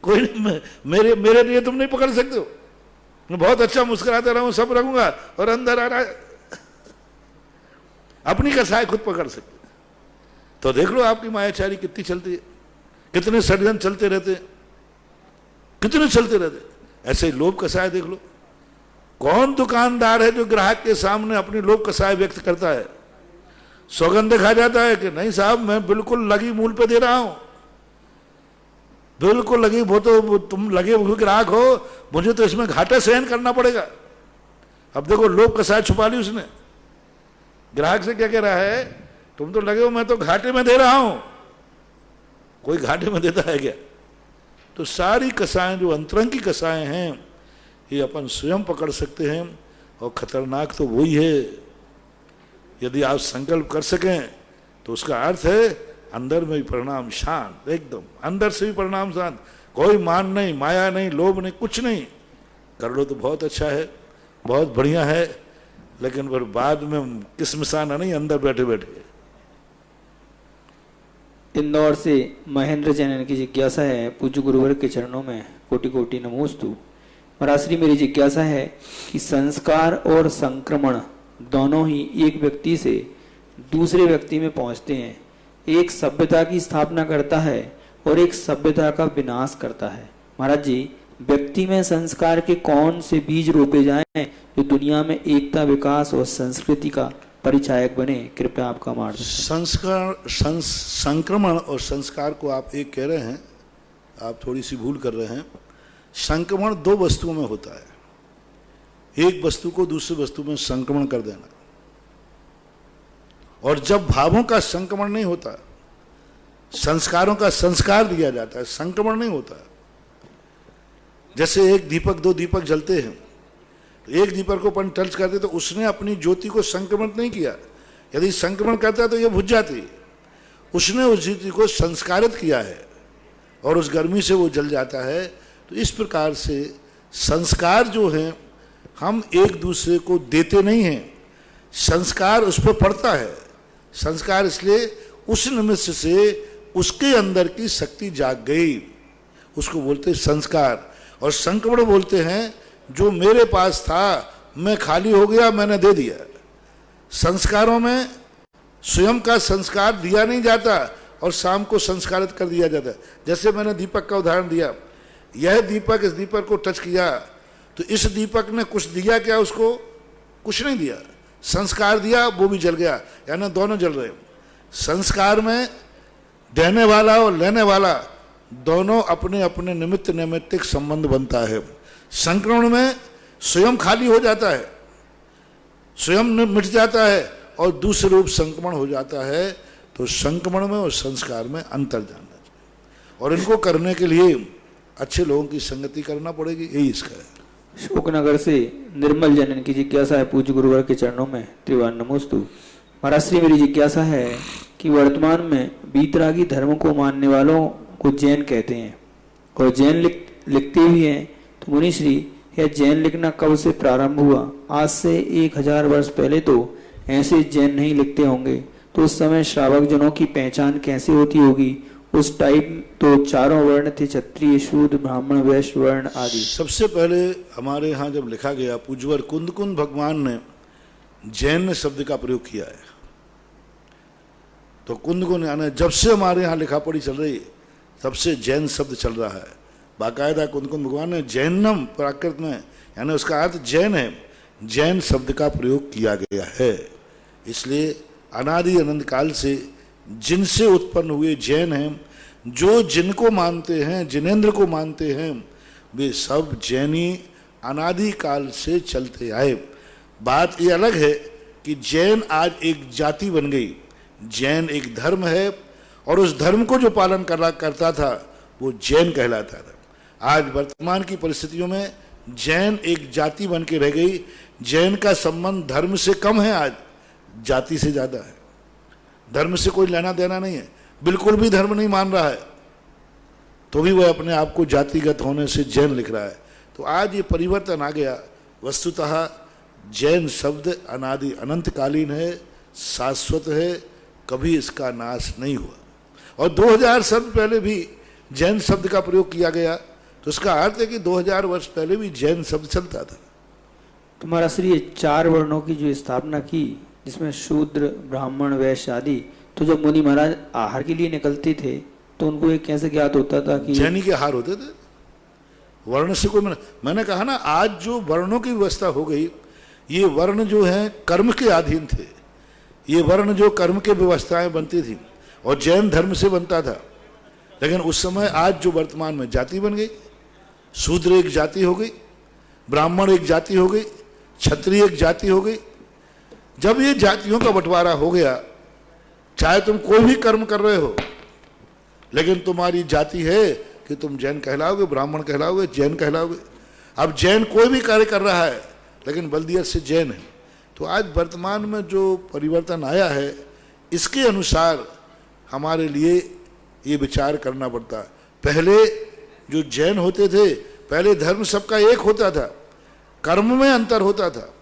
कोई नहीं, मेरे लिए तुम नहीं पकड़ सकते हो। मैं बहुत अच्छा मुस्कुराता रहूं, सब रखूंगा, और अंदर आ रहा है, अपनी कसाय खुद पकड़ सकते। तो देख लो आपकी मायाचारी कितनी चलती है, कितने षड्यंत्र चलते रहते, कितने चलते रहते। ऐसे ही लोभ कसाय देख लो। कौन दुकानदार है जो ग्राहक के सामने अपनी लोभ कसाय व्यक्त करता है? सौगंध खा जाता है कि नहीं साहब, मैं बिल्कुल लगी मूल पे दे रहा हूं, बिल्कुल लगी। वो तो तुम लगे हुए ग्राहक हो, मुझे तो इसमें घाटा सहन करना पड़ेगा। अब देखो लोभ कसाय छुपा ली उसने। ग्राहक से क्या कह रहा है, तुम तो लगे हो, मैं तो घाटे में दे रहा हूं। कोई घाटे में देता है क्या? तो सारी कसाएं जो अंतरंग की कसाएं हैं, ये अपन स्वयं पकड़ सकते हैं। और खतरनाक तो वही है, यदि आप संकल्प कर सकें तो उसका अर्थ है अंदर में भी परिणाम शांत, एकदम अंदर से भी परिणाम शांत। कोई मान नहीं, माया नहीं, लोभ नहीं, कुछ नहीं। कर लो तो बहुत अच्छा है, बहुत बढ़िया है, लेकिन फिर बाद में किस्मसाना नहीं, अंदर बैठे बैठे। इंदौर से महेंद्र जैन की जिज्ञासा है, पूज्य गुरुवर के चरणों में कोटि कोटि नमोस्तु। महाराज, मेरी जिज्ञासा है कि संस्कार और संक्रमण दोनों ही एक व्यक्ति से दूसरे व्यक्ति में पहुंचते हैं। एक सभ्यता की स्थापना करता है और एक सभ्यता का विनाश करता है। महाराज जी, व्यक्ति में संस्कार के कौन से बीज रोपे जाएं जो दुनिया में एकता, विकास और संस्कृति का परिचायक बने? कृपया आपका मार्गदर्शन। संक्रमण और संस्कार को आप एक कह रहे हैं, आप थोड़ी सी भूल कर रहे हैं। संक्रमण दो वस्तुओं में होता है, एक वस्तु को दूसरी वस्तु में संक्रमण कर देना, और जब भावों का संक्रमण नहीं होता, संस्कारों का संस्कार दिया जाता है, संक्रमण नहीं होता। जैसे एक दीपक, दो दीपक जलते हैं, तो एक दीपक को अपन टच करते तो उसने अपनी ज्योति को संक्रमण नहीं किया, यदि संक्रमण करता तो यह बुझ जाती। उसने उस ज्योति को संस्कारित किया है और उस गर्मी से वो जल जाता है। तो इस प्रकार से संस्कार जो हैं हम एक दूसरे को देते नहीं हैं, संस्कार उस पर पड़ता है। संस्कार इसलिए उस निमित्त से उसके अंदर की शक्ति जाग गई, उसको बोलते संस्कार। और संक्रमण बोलते हैं जो मेरे पास था, मैं खाली हो गया, मैंने दे दिया। संस्कारों में स्वयं का संस्कार दिया नहीं जाता और शाम को संस्कारित कर दिया जाता है। जैसे मैंने दीपक का उदाहरण दिया, यह दीपक इस दीपक को टच किया तो इस दीपक ने कुछ दिया क्या? उसको कुछ नहीं दिया, संस्कार दिया, वो भी जल गया, यानी दोनों जल रहे। संस्कार में देने वाला और लेने वाला दोनों अपने अपने निमित्त नैमित्तिक संबंध बनता है। संक्रमण में स्वयं खाली हो जाता है, स्वयं मिट जाता है और दूसरे रूप संक्रमण हो जाता है। तो संक्रमण में और संस्कार में अंतर जानना चाहिए, और इनको करने के लिए अच्छे लोगों की संगति करना पड़ेगी, यही इसका है। शोकनगर से निर्मल जनन की जिज्ञासा है, पूज्य गुरुवर के चरणों में त्रिवार नमोस्तु। महाराज श्री, मेरी जिज्ञासा है कि वर्तमान में बीतरागी धर्म को मानने वालों को जैन कहते हैं और जैन लिखते भी हैं। तो मुनि श्री, यह जैन लिखना कब से प्रारंभ हुआ? आज से 1000 वर्ष पहले तो ऐसे जैन नहीं लिखते होंगे, तो उस समय श्रावक जनों की पहचान कैसे होती होगी? उस टाइम तो चारों वर्ण थे, क्षत्रिय, शूद्र, ब्राह्मण, वैश्य वर्ण आदि। सबसे पहले हमारे यहाँ जब लिखा गया, पूज्यवर कुंदकुंद भगवान ने जैन शब्द का प्रयोग किया है। तो कुंदकुंद यानी जब से हमारे यहाँ लिखा पढ़ी चल रही है तब से जैन शब्द चल रहा है। बाकायदा कुंदकुंद भगवान ने जैनम प्राकृत में, यानी उसका अर्थ जैन है, जैन शब्द का प्रयोग किया गया है। इसलिए अनादि अनंत काल से जिनसे उत्पन्न हुए जैन हैं, जो जिनको मानते हैं, जिनेंद्र को मानते हैं, वे सब जैनी अनादि काल से चलते आए। बात ये अलग है कि जैन आज एक जाति बन गई, जैन एक धर्म है और उस धर्म को जो पालन करता था वो जैन कहलाता था। आज वर्तमान की परिस्थितियों में जैन एक जाति बन के रह गई। जैन का संबंध धर्म से कम है, आज जाति से ज्यादा है। धर्म से कोई लेना देना नहीं है, बिल्कुल भी धर्म नहीं मान रहा है, तो भी वह अपने आप को जातिगत होने से जैन लिख रहा है। तो आज ये परिवर्तन आ गया। वस्तुतः जैन शब्द अनादि अनंतकालीन है, शाश्वत है, कभी इसका नाश नहीं हुआ। और 2000 शब्द पहले भी जैन शब्द का प्रयोग किया गया, तो इसका अर्थ है कि 2000 वर्ष पहले भी जैन शब्द चलता था। तुम्हारा श्री 4 वर्णों की जो स्थापना की, जिसमें शूद्र, ब्राह्मण, वैश्य आदि, तो जब मुनि महाराज आहार के लिए निकलते थे तो उनको ये कैसे ज्ञात होता था कि जैनी के आहार होते थे? वर्ण से कोई मैंने कहा ना, आज जो वर्णों की व्यवस्था हो गई, ये वर्ण जो है कर्म के अधीन थे। ये वर्ण जो कर्म के व्यवस्थाएं बनती थी और जैन धर्म से बनता था। लेकिन उस समय आज जो वर्तमान में जाति बन गई, शूद्र एक जाति हो गई, ब्राह्मण एक जाति हो गई, क्षत्रिय एक जाति हो गई। जब ये जातियों का बंटवारा हो गया, चाहे तुम कोई भी कर्म कर रहे हो, लेकिन तुम्हारी जाति है कि तुम जैन कहलाओगे, ब्राह्मण कहलाओगे, जैन कहलाओगे। अब जैन कोई भी कार्य कर रहा है लेकिन बल्दियत से जैन है। तो आज वर्तमान में जो परिवर्तन आया है, इसके अनुसार हमारे लिए ये विचार करना पड़ता है। पहले जो जैन होते थे, पहले धर्म सबका एक होता था, कर्म में अंतर होता था।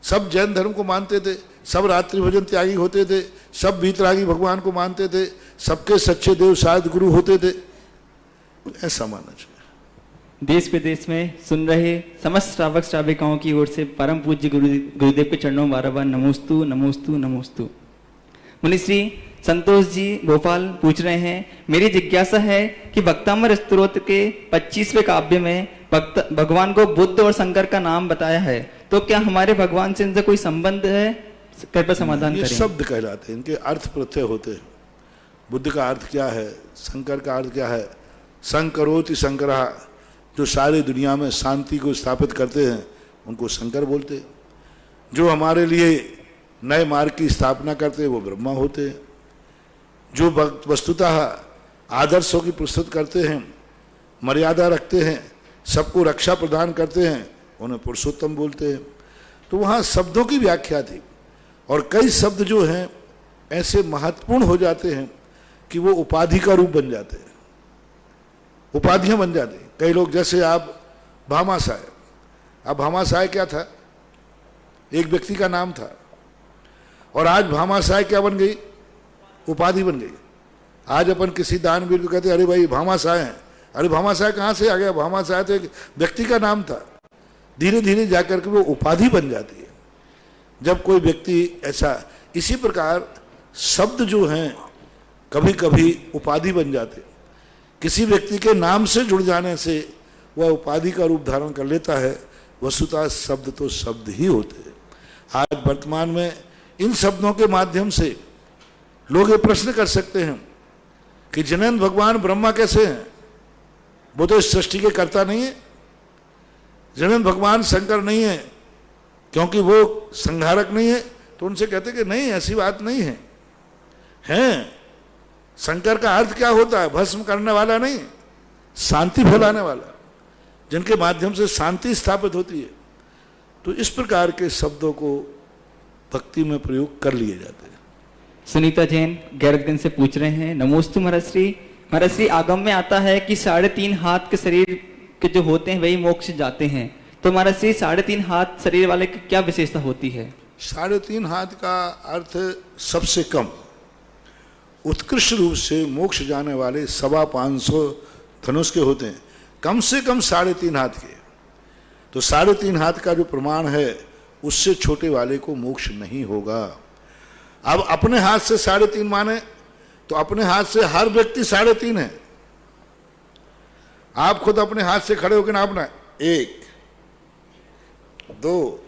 सब जैन धर्म को मानते थे, सब रात्रि भोजन त्यागी होते थे, सब वीतरागी भगवान को मानते थे, सबके सच्चे देव शायद गुरु होते थे। ऐसा मानना चाहिए। देश विदेश में सुन रहे समस्त श्रावक श्राविकाओं की ओर से परम पूज्य गुरुदेव के चरणों में बार बार नमोस्तु नमोस्तु नमोस्तु। मुनिश्री संतोष जी भोपाल पूछ रहे हैं, मेरी जिज्ञासा है कि भक्तामृत स्तोत्र के 25वें काव्य में भगवान को बुद्ध और शंकर का नाम बताया है, तो क्या हमारे भगवान से इनसे कोई संबंध है? कृपया समाधान करें। ये शब्द कहलाते हैं, इनके अर्थ प्रत्यय होते हैं। बुद्ध का अर्थ क्या है, शंकर का अर्थ क्या है? संकरोति शंकरा, जो सारी दुनिया में शांति को स्थापित करते हैं उनको शंकर बोलते हैं। जो हमारे लिए नए मार्ग की स्थापना करते हैं वो ब्रह्मा होते हैं। जो वस्तुतः आदर्शों की प्रस्तुत करते हैं, मर्यादा रखते हैं, सबको रक्षा प्रदान करते हैं, उन्हें पुरुषोत्तम बोलते हैं। तो वहाँ शब्दों की व्याख्या थी, और कई शब्द जो हैं ऐसे महत्वपूर्ण हो जाते हैं कि वो उपाधि का रूप बन जाते हैं, उपाधियां बन जाती हैं। कई लोग, जैसे आप भामाशाय, अब भामाशाय क्या था? एक व्यक्ति का नाम था, और आज भामाशाय क्या बन गई? उपाधि बन गई। आज अपन किसी दानवीर को कहते अरे भाई भामाशाय हैं, अरे भामाशाय कहाँ से आ गया? भामाशाय तो एक व्यक्ति का नाम था। धीरे धीरे जाकर के वो उपाधि बन जाती है जब कोई व्यक्ति ऐसा। इसी प्रकार शब्द जो हैं कभी कभी उपाधि बन जाते, किसी व्यक्ति के नाम से जुड़ जाने से वह उपाधि का रूप धारण कर लेता है। वस्तुतः शब्द तो शब्द ही होते हैं। आज वर्तमान में इन शब्दों के माध्यम से लोग ये प्रश्न कर सकते हैं कि जिनेंद्र भगवान ब्रह्मा कैसे हैं? वो तो इस सृष्टि के कर्ता नहीं है। जिनेंद्र भगवान शंकर नहीं है क्योंकि वो संहारक नहीं है। तो उनसे कहते कि नहीं, ऐसी बात नहीं है। हैं, शंकर का अर्थ क्या होता है? भस्म करने वाला नहीं, शांति फैलाने वाला, जिनके माध्यम से शांति स्थापित होती है। तो इस प्रकार के शब्दों को भक्ति में प्रयोग कर लिए जाते हैं। सुनीता जैन गैरतगंज से पूछ रहे हैं, नमोस्तु महाराज श्री, आगम में आता है कि 3.5 हाथ के शरीर के जो होते हैं वही मोक्ष जाते हैं, तो महाराज श्री 3.5 हाथ शरीर वाले की क्या विशेषता होती है? 3.5 हाथ का अर्थ सबसे कम उत्कृष्ट रूप से मोक्ष जाने वाले 550 धनुष के होते हैं, कम से कम 3.5 हाथ के। तो 3.5 हाथ का जो प्रमाण है उससे छोटे वाले को मोक्ष नहीं होगा। अब अपने हाथ से 3.5 माने तो अपने हाथ से हर व्यक्ति 3.5 है। आप खुद अपने हाथ से खड़े होकर नापना, 1 2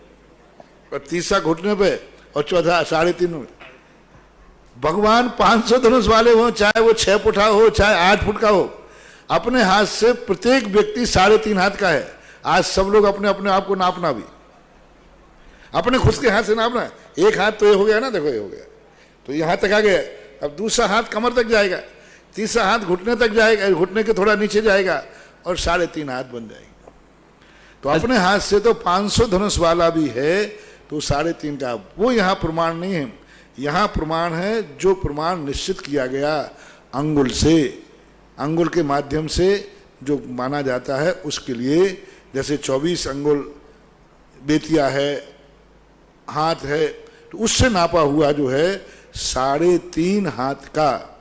और तीसरा घुटने पे और चौथा 3.5। भगवान 500 धनुष वाले हो, चाहे वो 6 फुट हो चाहे 8 फुट का हो, अपने हाथ से प्रत्येक व्यक्ति 3.5 हाथ का है। आज सब लोग अपने अपने आप को नापना भी अपने खुद के हाथ से नापना है। एक हाथ तो ये हो गया ना, देखो ये हो गया, तो यहाँ तक आ गया। अब दूसरा हाथ कमर तक जाएगा, तीसरा हाथ घुटने तक जाएगा, घुटने के थोड़ा नीचे जाएगा और 3.5 हाथ बन जाएगा। तो अपने हाथ से तो 500 धनुष वाला भी है, तो 3.5 का वो यहाँ प्रमाण नहीं है। यहाँ प्रमाण है जो प्रमाण निश्चित किया गया अंगुल से, अंगुल के माध्यम से जो माना जाता है उसके लिए। जैसे 24 अंगुल बेतिया है, हाथ है, तो उससे नापा हुआ जो है 3.5 हाथ का,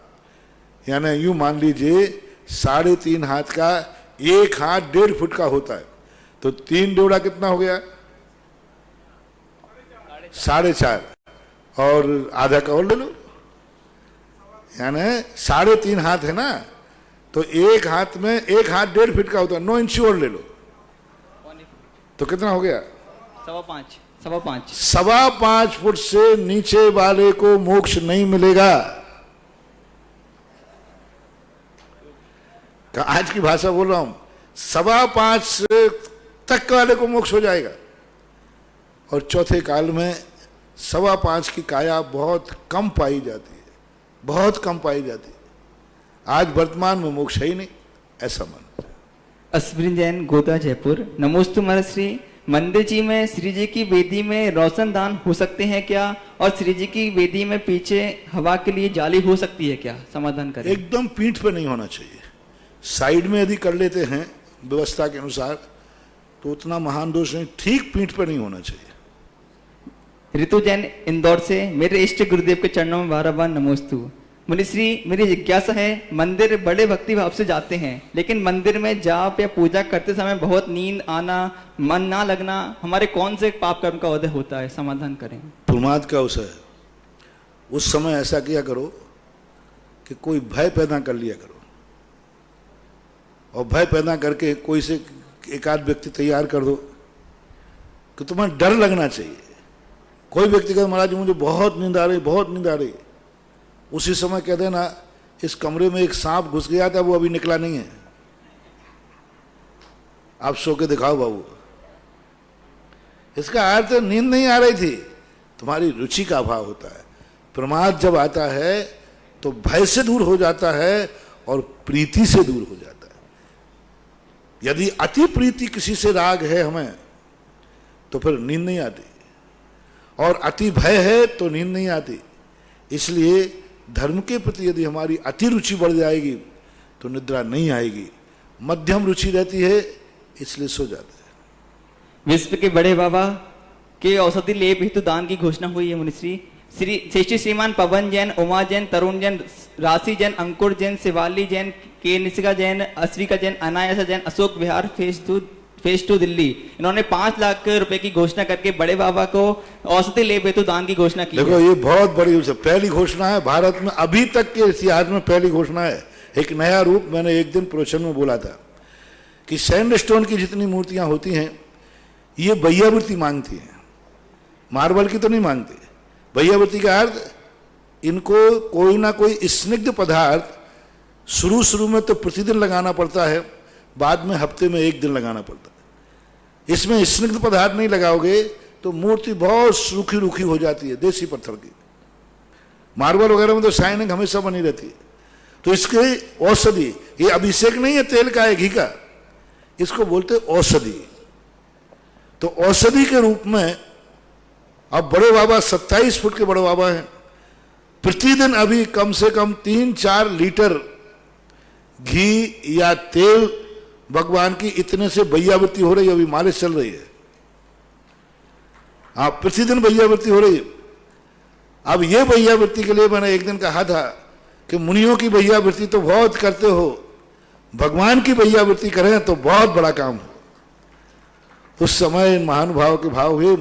यानी यूं मान लीजिए 3.5 हाथ का एक हाथ 1.5 फुट का होता है, तो 3 डेवड़ा कितना हो गया? 4.5 और आधा का और ले लो, यानी 3.5 हाथ है ना, तो एक हाथ में एक हाथ 1.5 फीट का होता है, 9 इंची और ले लो तो कितना हो गया? 5.5 फुट से नीचे वाले को मोक्ष नहीं मिलेगा। आज की भाषा बोल रहा हूं, 5.25 तक वाले को मोक्ष हो जाएगा। और चौथे काल में 5.25 की काया बहुत कम पाई जाती है, बहुत कम पाई जाती है। आज वर्तमान में मोक्ष है ही नहीं, ऐसा मानते। अश्विन जैन गोदा जयपुर, नमोस्तु महाराज श्री, मंदिर जी में श्री जी की वेदी में रोशनदान हो सकते हैं क्या? और श्री जी की वेदी में पीछे हवा के लिए जाली हो सकती है क्या? समाधान करें। एकदम पीठ पे नहीं होना चाहिए। साइड में यदि कर लेते हैं व्यवस्था के अनुसार तो उतना महान दोष नहीं, ठीक पीठ पर नहीं होना चाहिए। ऋतु जैन इंदौर से, मेरे इष्ट गुरुदेव के चरणों में बार बार नमोस्तु। मुनिश्री, मेरी जिज्ञासा है, मंदिर बड़े भक्ति भाव से जाते हैं, लेकिन मंदिर में जाप या पूजा करते समय बहुत नींद आना, मन ना लगना, हमारे कौन से पाप कर्म का उदय होता है? समाधान करें। प्रमाद का अवसर है, उस समय ऐसा किया करो कि कोई भय पैदा कर लिया करो, और भय पैदा करके कोई से एक आध व्यक्ति तैयार कर दो कि तुम्हें डर लगना चाहिए। कोई व्यक्ति कहता महाराज मुझे बहुत नींद आ रही, बहुत नींद आ रही, उसी समय कह देना इस कमरे में एक सांप घुस गया था, वो अभी निकला नहीं है, आप सो के दिखाओ बाबू। इसका अर्थ नींद नहीं आ रही थी, तुम्हारी रुचि का अभाव होता है। प्रमाद जब आता है तो भय से दूर हो जाता है और प्रीति से दूर हो जाता है। यदि अति प्रीति किसी से राग है हमें तो फिर नींद नहीं आती, और अति भय है तो नींद नहीं आती। इसलिए धर्म के प्रति यदि हमारी अति रुचि बढ़ जाएगी तो निद्रा नहीं आएगी, मध्यम रुचि रहती है इसलिए सो जाते हैं। विश्व के बड़े बाबा के औषधि लेप हेतु दान की घोषणा हुई है। मुनिश्री, श्री श्रीमान पवन जैन, उमा जैन, तरुण जैन, राशि जैन, अंकुर जैन, शिवाली जैन, के निशिका जैन, अश्विका जैन, अनायासा जैन, अशोक विहार फेज 2 दिल्ली, इन्होंने 5 लाख रुपए की घोषणा करके बड़े बाबा को औषधि लेप हेतु दान की घोषणा की। देखो ये बहुत बड़ी पहली घोषणा है भारत में, अभी तक के इतिहास में पहली घोषणा है। एक नया रूप मैंने एक दिन प्रवचन में बोला था कि सैंडस्टोन की जितनी मूर्तियां होती हैं ये बయ్యాवृत्ति मांगती हैं, मार्बल की तो नहीं मांगती। बయ్యాवृत्ति का अर्थ इनको कोई ना कोई स्निग्ध पदार्थ शुरू में तो प्रतिदिन लगाना पड़ता है, बाद में हफ्ते में 1 दिन लगाना पड़ता है। इसमें स्निग्ध पदार्थ नहीं लगाओगे तो मूर्ति बहुत सूखी रूखी हो जाती है, देसी पत्थर की। मार्बल वगैरह में तो शाइनिंग हमेशा बनी रहती है। तो इसके औषधि, ये अभिषेक नहीं है तेल का है, घी का, इसको बोलते औषधि। तो औषधि के रूप में अब बड़े बाबा 27 फुट के बड़े बाबा हैं, प्रतिदिन अभी कम से कम 3-4 लीटर घी या तेल भगवान की इतने से बయ్యాवृत्ति हो रही है, अभी मालिश चल रही है। हाँ, प्रतिदिन बయ్యాवृत्ति हो रही है। अब ये बయ్యాवृत्ति के लिए मैंने एक दिन कहा था कि मुनियों की बయ్యాवृत्ति तो बहुत करते हो, भगवान की बయ్యాवृत्ति करें तो बहुत बड़ा काम हो। उस समय इन महानुभाव के भाव हुए।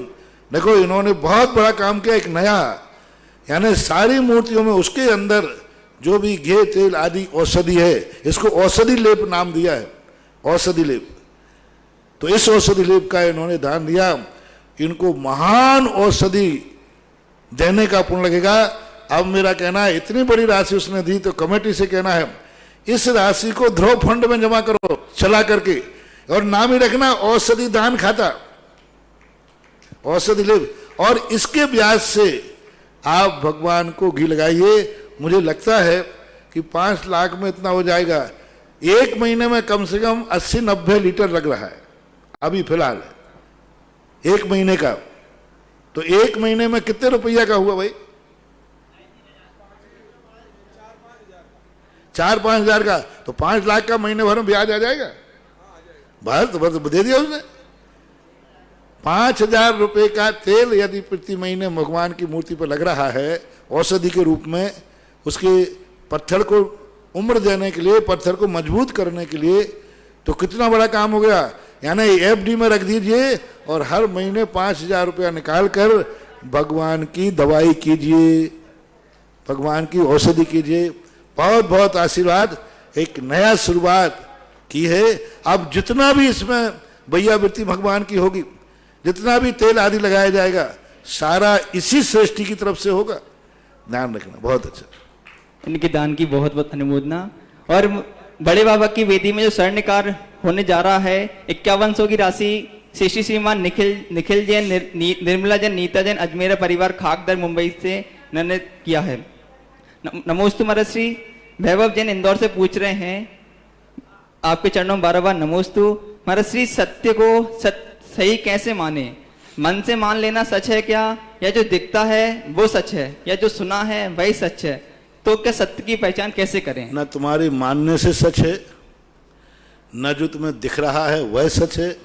देखो इन्होंने बहुत बड़ा काम किया, एक नया, यानी सारी मूर्तियों में उसके अंदर जो भी घी तेल आदि औषधि है, इसको औषधि लेप नाम दिया है, औषधि लेप। तो इस औषधि लेप का इन्होंने दान दिया, इनको महान औषधि देने का पुण्य लगेगा। अब मेरा कहना है इतनी बड़ी राशि उसने दी तो कमेटी से कहना है इस राशि को ध्रुव फंड में जमा करो चला करके, और नाम ही रखना औषधि दान खाता, औषधि लेप, और इसके ब्याज से आप भगवान को घी लगाइए। मुझे लगता है कि 5 लाख में इतना हो जाएगा। 1 महीने में कम से कम 80-90 लीटर लग रहा है अभी फिलहाल, 1 महीने का। तो 1 महीने में कितने रुपया का हुआ भाई? 4-5 हजार का। तो 5 लाख का महीने भर में ब्याज आ जाएगा। बाहर तो दे दिया उसने। 5,000 रुपए का तेल यदि प्रति महीने भगवान की मूर्ति पर लग रहा है औषधि के रूप में, उसके पत्थर को उम्र देने के लिए, पत्थर को मजबूत करने के लिए, तो कितना बड़ा काम हो गया। यानी एफडी में रख दीजिए और हर महीने 5,000 रुपया निकाल कर भगवान की दवाई कीजिए, भगवान की औषधि कीजिए। बहुत बहुत आशीर्वाद, एक नया शुरुआत की है। अब जितना भी इसमें बయ్యాवृत्ति भगवान की होगी, जितना भी तेल आदि लगाया जाएगा, सारा इसी सृष्टि की तरफ से होगा। ध्यान रखना, बहुत अच्छा। इनके दान की बहुत बहुत अनुमोदना। और बड़े बाबा की वेदी में जो स्वर्णकार होने जा रहा है, 5100 की राशि श्री श्रीमान निखिल जैन, निर्मला जैन, नीता जैन, अजमेरा परिवार खाकदर मुंबई से इन्होंने किया है। नमोस्तु महाराज। वैभव जैन इंदौर से पूछ रहे हैं, आपके चरणों में बार बार नमोस्तु महाराज। सत्य को सही कैसे माने? मन से मान लेना सच है क्या, या जो दिखता है वो सच है, या जो सुना है वही सच है? तो क्या सत्य की पहचान कैसे करें? ना तुम्हारे मानने से सच है न जो तुम्हें दिख रहा है वह सच है,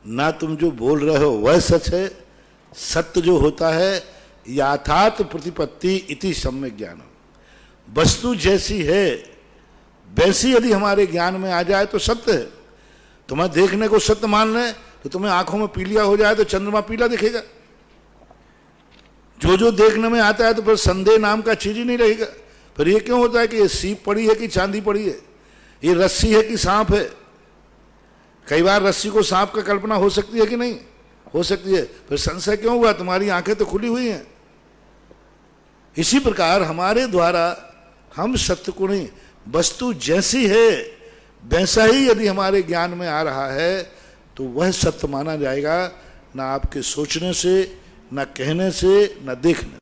ना तुम जो बोल रहे हो वह सच है। सत्य जो होता है यथार्थ प्रतिपत्ति इति सम्यक ज्ञानम। वस्तु जैसी है वैसी यदि हमारे ज्ञान में आ जाए तो सत्य है। तुम्हें देखने को सत्य मान लें तो तुम्हें आंखों में पीलिया हो जाए तो चंद्रमा पीला दिखेगा। जो जो देखने में आता है तो फिर संदेह नाम का चीज ही नहीं रहेगा। फिर ये क्यों होता है कि ये सीप पड़ी है कि चांदी पड़ी है, ये रस्सी है कि सांप है। कई बार रस्सी को सांप का कल्पना हो सकती है कि नहीं हो सकती है, फिर संशय क्यों हुआ? तुम्हारी आंखें तो खुली हुई हैं। इसी प्रकार हमारे द्वारा हम सत्य को नहीं, वस्तु जैसी है वैसा ही यदि हमारे ज्ञान में आ रहा है तो वह सत्य माना जाएगा, ना आपके सोचने से, ना कहने से, ना देखने।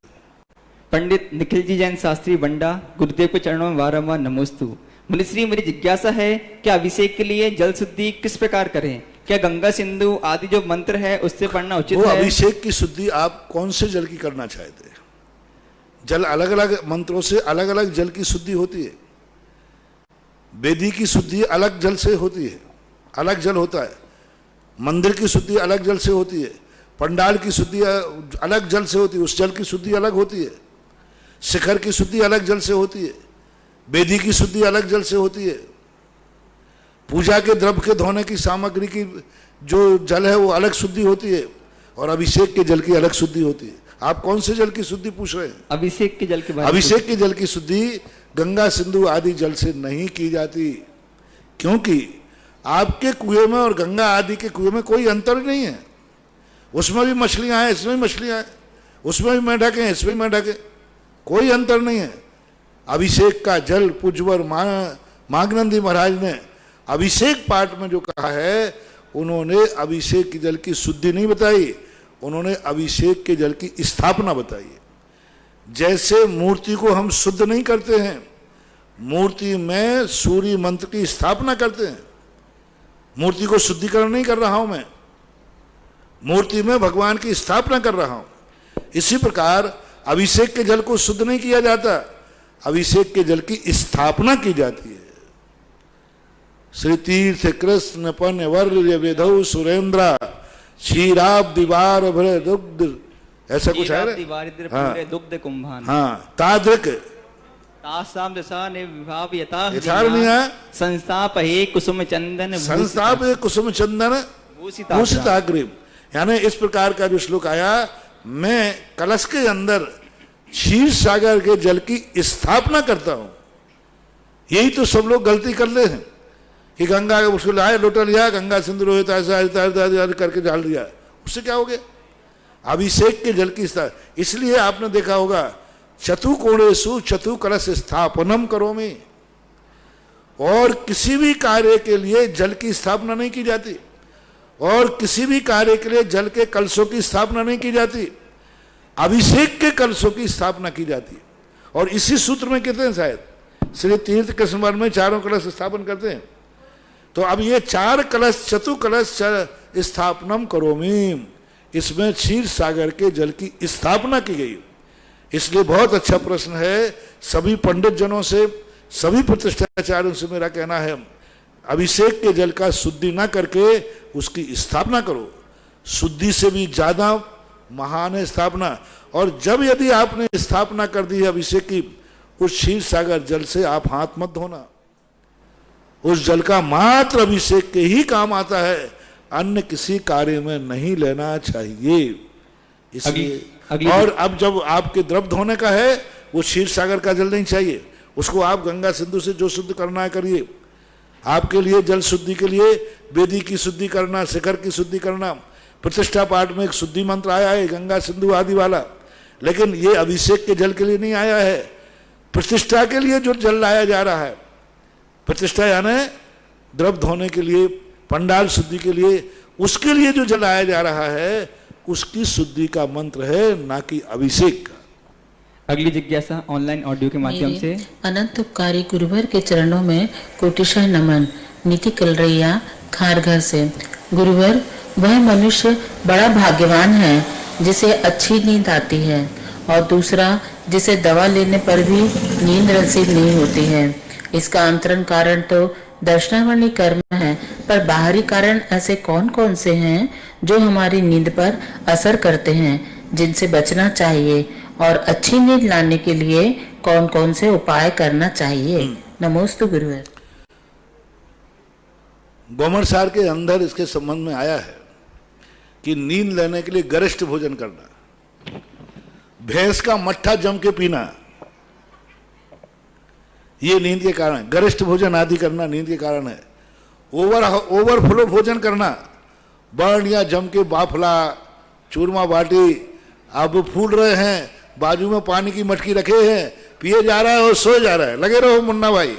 पंडित निखिल जी जैन शास्त्री बंडा, गुरुदेव के चरणों में बारंबार नमोस्तु। मुनिश्री, मेरी जिज्ञासा है क्या अभिषेक के लिए जल शुद्धि किस प्रकार करें? क्या गंगा सिंधु आदि जो मंत्र है उससे पढ़ना उचित है? अभिषेक की शुद्धि आप कौन से जल की करना चाहते हैं? जल अलग अलग मंत्रों से अलग अलग जल की शुद्धि होती है। वेदी की शुद्धि अलग जल से होती है, अलग जल होता है। मंदिर की शुद्धि अलग जल से होती है। पंडाल की शुद्धि अलग जल से होती है, उस जल की शुद्धि अलग होती है। शिखर की शुद्धि अलग जल से होती है। वेदी की शुद्धि अलग जल से होती है। पूजा के द्रव्य के धोने की सामग्री की जो जल है वो अलग शुद्धि होती है, और अभिषेक के जल की अलग शुद्धि होती है। आप कौन से जल की शुद्धि पूछ रहे हैं? अभिषेक के जल के बारे में। अभिषेक के जल की शुद्धि गंगा सिंधु आदि जल से नहीं की जाती, क्योंकि आपके कुएं में और गंगा आदि के कुएं में कोई अंतर नहीं है। उसमें भी मछलियां हैं, इसमें भी मछलियां हैं, उसमें भी मेंढक हैं, इसमें भी मेंढक है, कोई अंतर नहीं है। अभिषेक का जल पूज्यवर मागनंदी महाराज ने अभिषेक पाठ में जो कहा है, उन्होंने अभिषेक के जल की शुद्धि नहीं बताई, उन्होंने अभिषेक के जल की स्थापना बताई। जैसे मूर्ति को हम शुद्ध नहीं करते हैं, मूर्ति में सूर्य मंत्र की स्थापना करते हैं। मूर्ति को शुद्धिकरण नहीं कर रहा हूं मैं, मूर्ति में भगवान की स्थापना कर रहा हूं। इसी प्रकार अभिषेक के जल को शुद्ध नहीं किया जाता, अभिषेक के जल की स्थापना की जाती है। श्री तीर्थ कृष्ण पन वर्य वेधौ सुरेंद्र क्षीराब दीवार भरे दुग्ध, ऐसा कुछ है ना? हाँ, दुग्ध कुंभान, हाँ, तादृक तासाम दशा ने विभाव यथा नहीं है। संस्थाप हे कुसुम चंदन, संस्थाप हे कुसुम चंदन भूषिताग्रिम। यानी इस प्रकार का जो श्लोक आया, मैं कलश के अंदर क्षीर सागर के जल की स्थापना करता हूं। यही तो सब लोग गलती कर ले हैं कि गंगा उसको लाए, लोटा लिया, गंगा सिंधु रोहित ऐसा करके डाल दिया, उससे क्या हो गया? अभिषेक के जल की स्थापना। इसलिए आपने देखा होगा चतुकोणेषु चतु कलश स्थापनम करोमि, और किसी भी कार्य के लिए जल की स्थापना नहीं की जाती, और किसी भी कार्य के लिए जल के कलशों की स्थापना नहीं की जाती, अभिषेक के कलशों की स्थापना की जाती। और इसी सूत्र में कहते हैं, शायद श्री तीर्थ कृष्ण में चारों कलश स्थापन करते हैं। तो अब ये चार कलश चतु कलश स्थापनम करोमि, इसमें क्षीर सागर के जल की स्थापना की गई। इसलिए बहुत अच्छा प्रश्न है। सभी पंडित जनों से, सभी प्रतिष्ठाचार्यों से मेरा कहना है, अभिषेक के जल का शुद्धि ना करके उसकी स्थापना करो। शुद्धि से भी ज्यादा महान है स्थापना। और जब यदि आपने स्थापना कर दी है अभिषेक की, उस क्षीर सागर जल से आप हाथ मत धोना। उस जल का मात्र अभिषेक के ही काम आता है, अन्य किसी कार्य में नहीं लेना चाहिए। इसलिए और अब जब आपके द्रव्य धोने का है, वो क्षीर सागर का जल नहीं चाहिए, उसको आप गंगा सिंधु से जो शुद्ध करना है करिए। आपके लिए जल शुद्धि के लिए वेदी की शुद्धि करना, शिखर की शुद्धि करना, प्रतिष्ठा पाठ में एक शुद्धि मंत्र आया है गंगा सिंधु आदि वाला, लेकिन ये अभिषेक के जल के लिए नहीं आया है। प्रतिष्ठा के लिए जो जल लाया जा रहा है, प्रतिष्ठा यानी द्रव्य धोने के लिए, पंडाल शुद्धि के लिए, उसके लिए जो जल लाया जा रहा है, उसकी शुद्धि का मंत्र है, ना कि अभिषेक का। अगली जिज्ञासा ऑनलाइन ऑडियो के माध्यम से। अनंत उपकारी गुरुवर के चरणों में कोटिशः नमन। नीति कलरैया खारघर से। गुरुवर, वह मनुष्य बड़ा भाग्यवान है जिसे अच्छी नींद आती है, और दूसरा जिसे दवा लेने पर भी नींद नसीब नहीं होती है। इसका अंतरण कारण तो दर्शनावली कर्म है, पर बाहरी कारण ऐसे कौन कौन से हैं जो हमारी नींद पर असर करते हैं, जिनसे बचना चाहिए, और अच्छी नींद लाने के लिए कौन कौन से उपाय करना चाहिए? नमोस्तु गुरुवर। गोमरसार के अंदर इसके संबंध में आया है कि नींद लेने के लिए गरिष्ठ भोजन करना, भैंस का मट्ठा जम के पीना, ये नींद के कारण, गरिष्ठ भोजन आदि करना नींद के कारण है। ओवरफ्लो भोजन करना, बर्न या जम के बाफला, चूरमा बाटी, अब फूल रहे हैं, बाजू में पानी की मटकी रखे हैं, पिए जा रहा है और सो जा रहा है, लगे रहो मुन्ना भाई।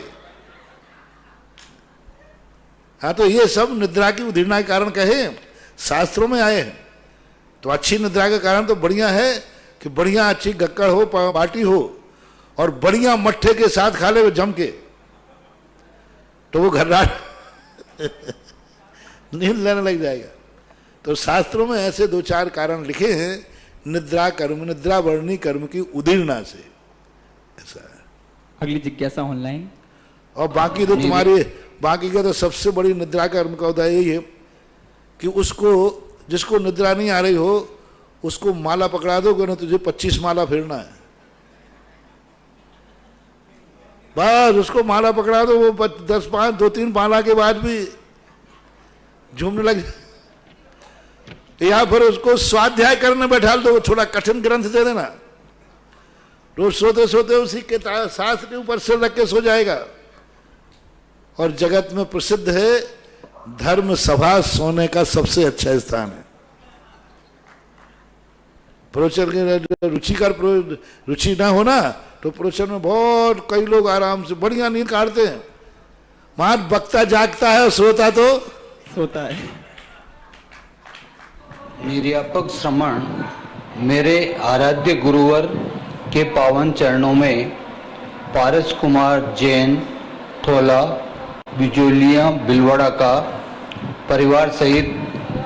हाँ, तो ये सब निद्रा की उधीरना के कारण कहे, शास्त्रों में आए हैं। तो अच्छी निद्रा का कारण तो बढ़िया है कि बढ़िया अच्छी गक्कड़ हो, बाटी हो और बढ़िया मट्ठे के साथ खा ले जम के, तो वो घर्राट नींद लेने लग जाएगा। तो शास्त्रों में ऐसे 2-4 कारण लिखे हैं निद्रा कर्म, निद्रा वर्णी कर्म की उदीरना से, ऐसा है। अगली जिज्ञासा ऑनलाइन। और बाकी तो तुम्हारे बाकी का तो सबसे बड़ी निद्रा कर्म का होता है यही है कि उसको, जिसको निद्रा नहीं आ रही हो उसको माला पकड़ा दोगे ना, तुझे 25 माला फेरना है, बस उसको माला पकड़ा दो, वो 10-5 2-3 माला के बाद भी झूमने लग, या फिर उसको स्वाध्याय करने बैठा दो, थोड़ा कठिन ग्रंथ दे देना, रोज सोते सोते उसी के शास्त्र के ऊपर सिर रख के सो जाएगा। और जगत में प्रसिद्ध है धर्म सभा सोने का सबसे अच्छा स्थान है। प्रवचन के रुचि ना हो ना, तो प्रवचन में बहुत कई लोग आराम से बढ़िया नींद काटते हैं। वहां वक्ता जागता है और सोता तो सोता है। निर्यापक श्रवण मेरे आराध्य गुरुवर के पावन चरणों में पारस कुमार जैन, थोला, बिजोलिया, बिलवाड़ा का परिवार सहित।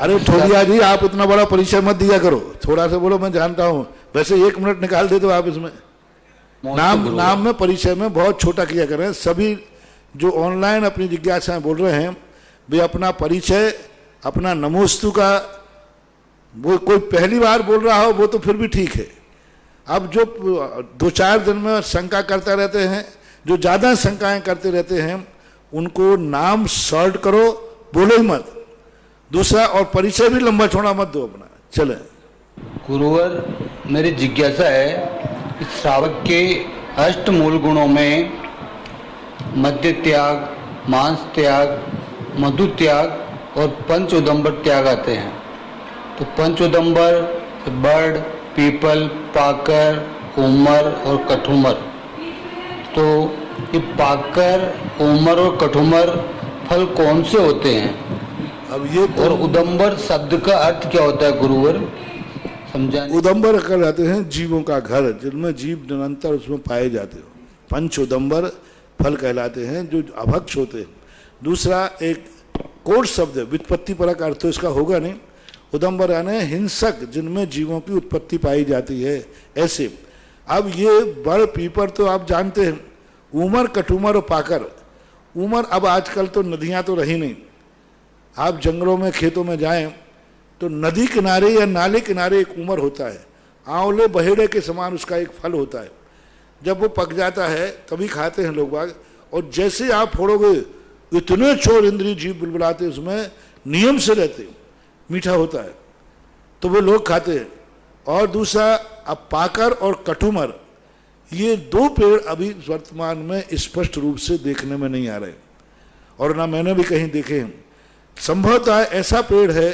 अरे ठोलिया जी, आप इतना बड़ा परिचय मत दिया करो, थोड़ा सा बोलो, मैं जानता हूं। वैसे 1 मिनट निकाल दे दो आप इसमें, नाम में परिचय में बहुत छोटा किया करें। सभी जो ऑनलाइन अपनी जिज्ञासाएं बोल रहे हैं वे अपना परिचय, अपना नमोस्तु का, वो कोई पहली बार बोल रहा हो वो तो फिर भी ठीक है। अब जो 2-4 दिन में शंका करते रहते हैं, जो ज़्यादा शंकाएं करते रहते हैं, उनको नाम शॉर्ट करो, बोलो ही मत। दूसरा, और परिचय भी लंबा छोड़ा मत दो अपना। चले गुरुवर, मेरी जिज्ञासा है कि श्रावक के 8 मूल गुणों में मद्य त्याग, मांस त्याग, मधु त्याग और पंच उदंबर त्याग आते हैं। तो पंच उदंबर बर्ड, पीपल, पाकर, उमर और कठुमर। तो ये पाकर, उमर और कठुमर फल कौन से होते हैं? अब ये और उदंबर शब्द का अर्थ क्या होता है गुरुवर, समझाने। उदंबर कहलाते हैं जीवों का घर, जिनमें जीव निरंतर उसमें पाए जाते हो। पंच उदंबर फल कहलाते हैं जो अभक्ष होते हैं। दूसरा एक कोड शब्द है, व्युत्पत्ति परक अर्थ तो इसका होगा नहीं। उदंबर यानी हिंसक, जिनमें जीवों की उत्पत्ति पाई जाती है, ऐसे। अब ये बड़ पीपर तो आप जानते हैं, उमर, कठुमर और पाकर। उमर, अब आजकल तो नदियां तो रही नहीं, आप जंगलों में खेतों में जाएं तो नदी किनारे या नाले किनारे एक उमर होता है, आंवले बहेड़े के समान उसका एक फल होता है। जब वो पक जाता है तभी खाते हैं लोग बाग, और जैसे आप फोड़ोगे इतने चोर इंद्रिय जीव बुलबुलाते, उसमें नियम से रहते, मीठा होता है, तो वो लोग खाते हैं। और दूसरा, अब पाकर और कठुमर, ये 2 पेड़ अभी वर्तमान में स्पष्ट रूप से देखने में नहीं आ रहे, और ना मैंने भी कहीं देखे हैं। संभवतः ऐसा पेड़ है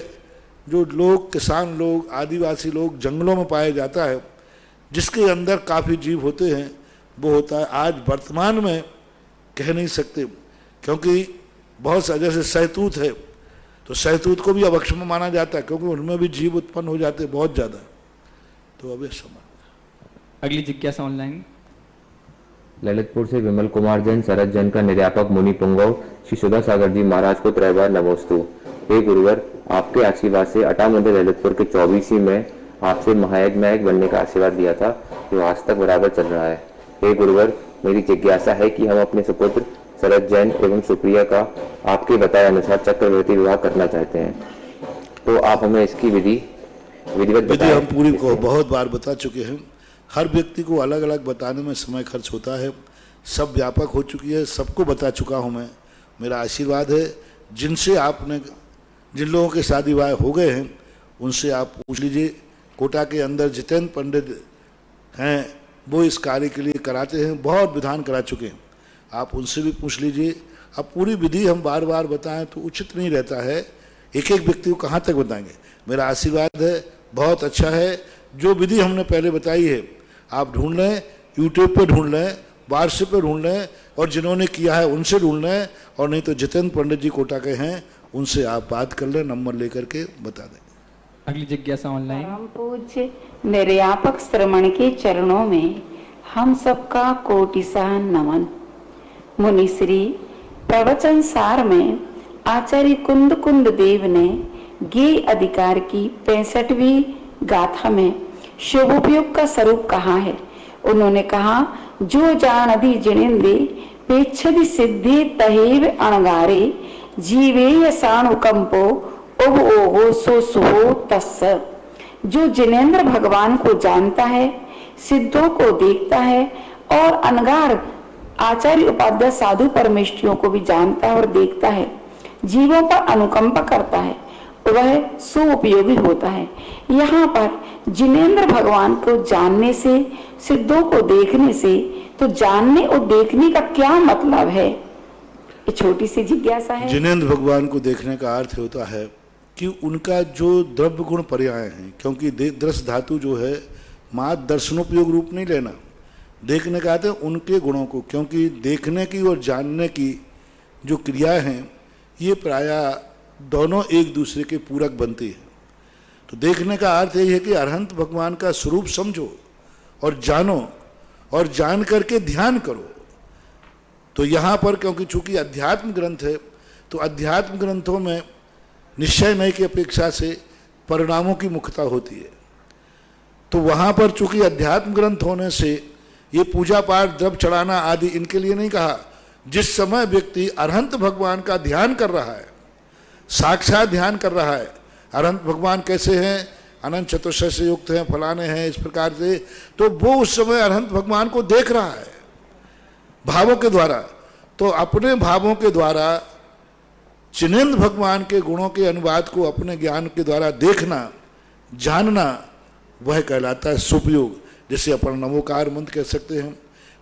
जो लोग, किसान लोग, आदिवासी लोग जंगलों में पाया जाता है, जिसके अंदर काफ़ी जीव होते हैं, वो होता है। आज वर्तमान में कह नहीं सकते, क्योंकि बहुत सा, जैसे सहतूत है, तो सहतूत को भी अभक्ष में माना जाता है, क्योंकि उनमें भी जीव उत्पन्न हो जाते हैं बहुत ज़्यादा। तो अब ये समझ। अगली जिज्ञासा ऑनलाइन। ललितपुर से विमल कुमार जैन, शरद जैन का निर्यापक मुनि पुंगव, श्री सुधा सागर जी महाराज को 3 बार नमोस्तु। हे गुरुवर, आपके आशीर्वाद से अटा मंदिर ललितपुर के 24वीं में आपसे महायज्ञ नायक बनने का आशीर्वाद दिया था, जो आज तक बराबर चल रहा है। हे गुरुवर, मेरी जिज्ञासा है कि हम अपने सुपुत्र शरद जैन एवं सुप्रिया का आपके बताए अनुसार चक्रवर्ती विवाह करना चाहते हैं, तो आप हमें इसकी विधिवत विधि बताएं। हम पूरी को बहुत बार बता चुके हैं। हर व्यक्ति को अलग अलग बताने में समय खर्च होता है, सब व्यापक हो चुकी है, सबको बता चुका हूँ मैं। मेरा आशीर्वाद है जिनसे आपने, जिन लोगों के शादी विवाह हो गए हैं उनसे आप पूछ लीजिए। कोटा के अंदर जितेंद्र पंडित हैं, वो इस कार्य के लिए कराते हैं, बहुत विधान करा चुके हैं, आप उनसे भी पूछ लीजिए। अब पूरी विधि हम बार बार बताएं तो उचित नहीं रहता है, एक एक व्यक्ति को कहाँ तक बताएंगे। मेरा आशीर्वाद है, बहुत अच्छा है। जो विधि हमने पहले बताई है आप ढूंढ लें, यूट्यूब पे ढूंढ लें, व्हाट्सएप पे ढूंढ लें, और जिन्होंने किया है उनसे ढूंढ लें, और नहीं तो जितेंद्र पंडित जी कोटा के हैं उनसे आप बात कर लें, नंबर लेकर के बता दें। अगली जिज्ञासा ऑनलाइन। परम पूज्य निर्यापक श्रमण के चरणों में हम सबका कोटिशाह नमन। मुनिश्री प्रवचन सार में आचार्य कुंद कुंद देव ने ज्ञेय अधिकार की 65वीं गाथा में शुभोपयोग का स्वरूप कहा है। उन्होंने कहा, जो जान अधि जिनेंदे पेक्षदि सिद्धि तहेव अणगारे जीवे यसाणुकंपो ओह ओहो सो सुहो तस्स। जो जिनेंद्र भगवान को जानता है, सिद्धों को देखता है और अनगार आचार्य उपाध्याय साधु परमेष्ठियों को भी जानता है और देखता है, जीवों पर अनुकंपा करता है, वह सुउपयोगी होता है। यहाँ पर जिनेंद्र भगवान को जानने से, सिद्धों को देखने से, तो जानने और देखने का क्या मतलब है, ये छोटी सी जिज्ञासा है। जिनेंद्र भगवान को देखने का अर्थ होता है कि उनका जो द्रव्य गुण पर्याय हैं, क्योंकि दृश्य धातु जो है मात्र दर्शनोपयोग रूप नहीं लेना, देखने का अर्थ है उनके गुणों को, क्योंकि देखने की और जानने की जो क्रियाएं हैं ये प्रायः दोनों एक दूसरे के पूरक बनती है। तो देखने का अर्थ यही है कि अरहंत भगवान का स्वरूप समझो और जानो, और जान करके ध्यान करो। तो यहाँ पर क्योंकि चूंकि अध्यात्म ग्रंथ है, तो अध्यात्म ग्रंथों में निश्चय नहीं की अपेक्षा से परिणामों की मुख्यता होती है। तो वहाँ पर चूंकि अध्यात्म ग्रंथ होने से ये पूजा पाठ द्रव्य चढ़ाना आदि इनके लिए नहीं कहा। जिस समय व्यक्ति अरहंत भगवान का ध्यान कर रहा है, साक्षात ध्यान कर रहा है, अरहंत भगवान कैसे हैं, अनंत चतुर्दश से युक्त हैं, फलाने हैं, इस प्रकार से, तो वो उस समय अरहंत भगवान को देख रहा है भावों के द्वारा। तो अपने भावों के द्वारा जिनेंद्र भगवान के गुणों के अनुवाद को अपने ज्ञान के द्वारा देखना, जानना, वह कहलाता है सुपयोग। जैसे अपन नमोकार मंत्र कह सकते हैं,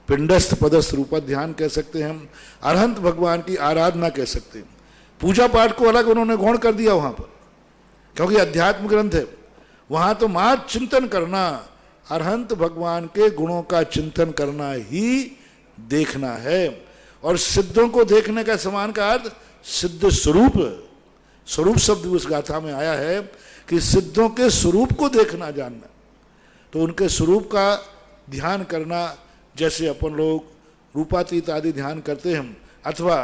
पिंडस्थ पदस्थ रूप ध्यान कह सकते हैं, अरहंत भगवान की आराधना कह सकते हैं। पूजा पाठ को अलग उन्होंने गौण कर दिया वहां पर, क्योंकि अध्यात्म ग्रंथ है, वहां तो मात्र चिंतन करना, अरहंत भगवान के गुणों का चिंतन करना ही देखना है। और सिद्धों को देखने का समान का अर्थ सिद्ध स्वरूप, स्वरूप शब्द उस गाथा में आया है कि सिद्धों के स्वरूप को देखना जानना। तो उनके स्वरूप का ध्यान करना, जैसे अपन लोग रूपातीत आदि ध्यान करते हैं, अथवा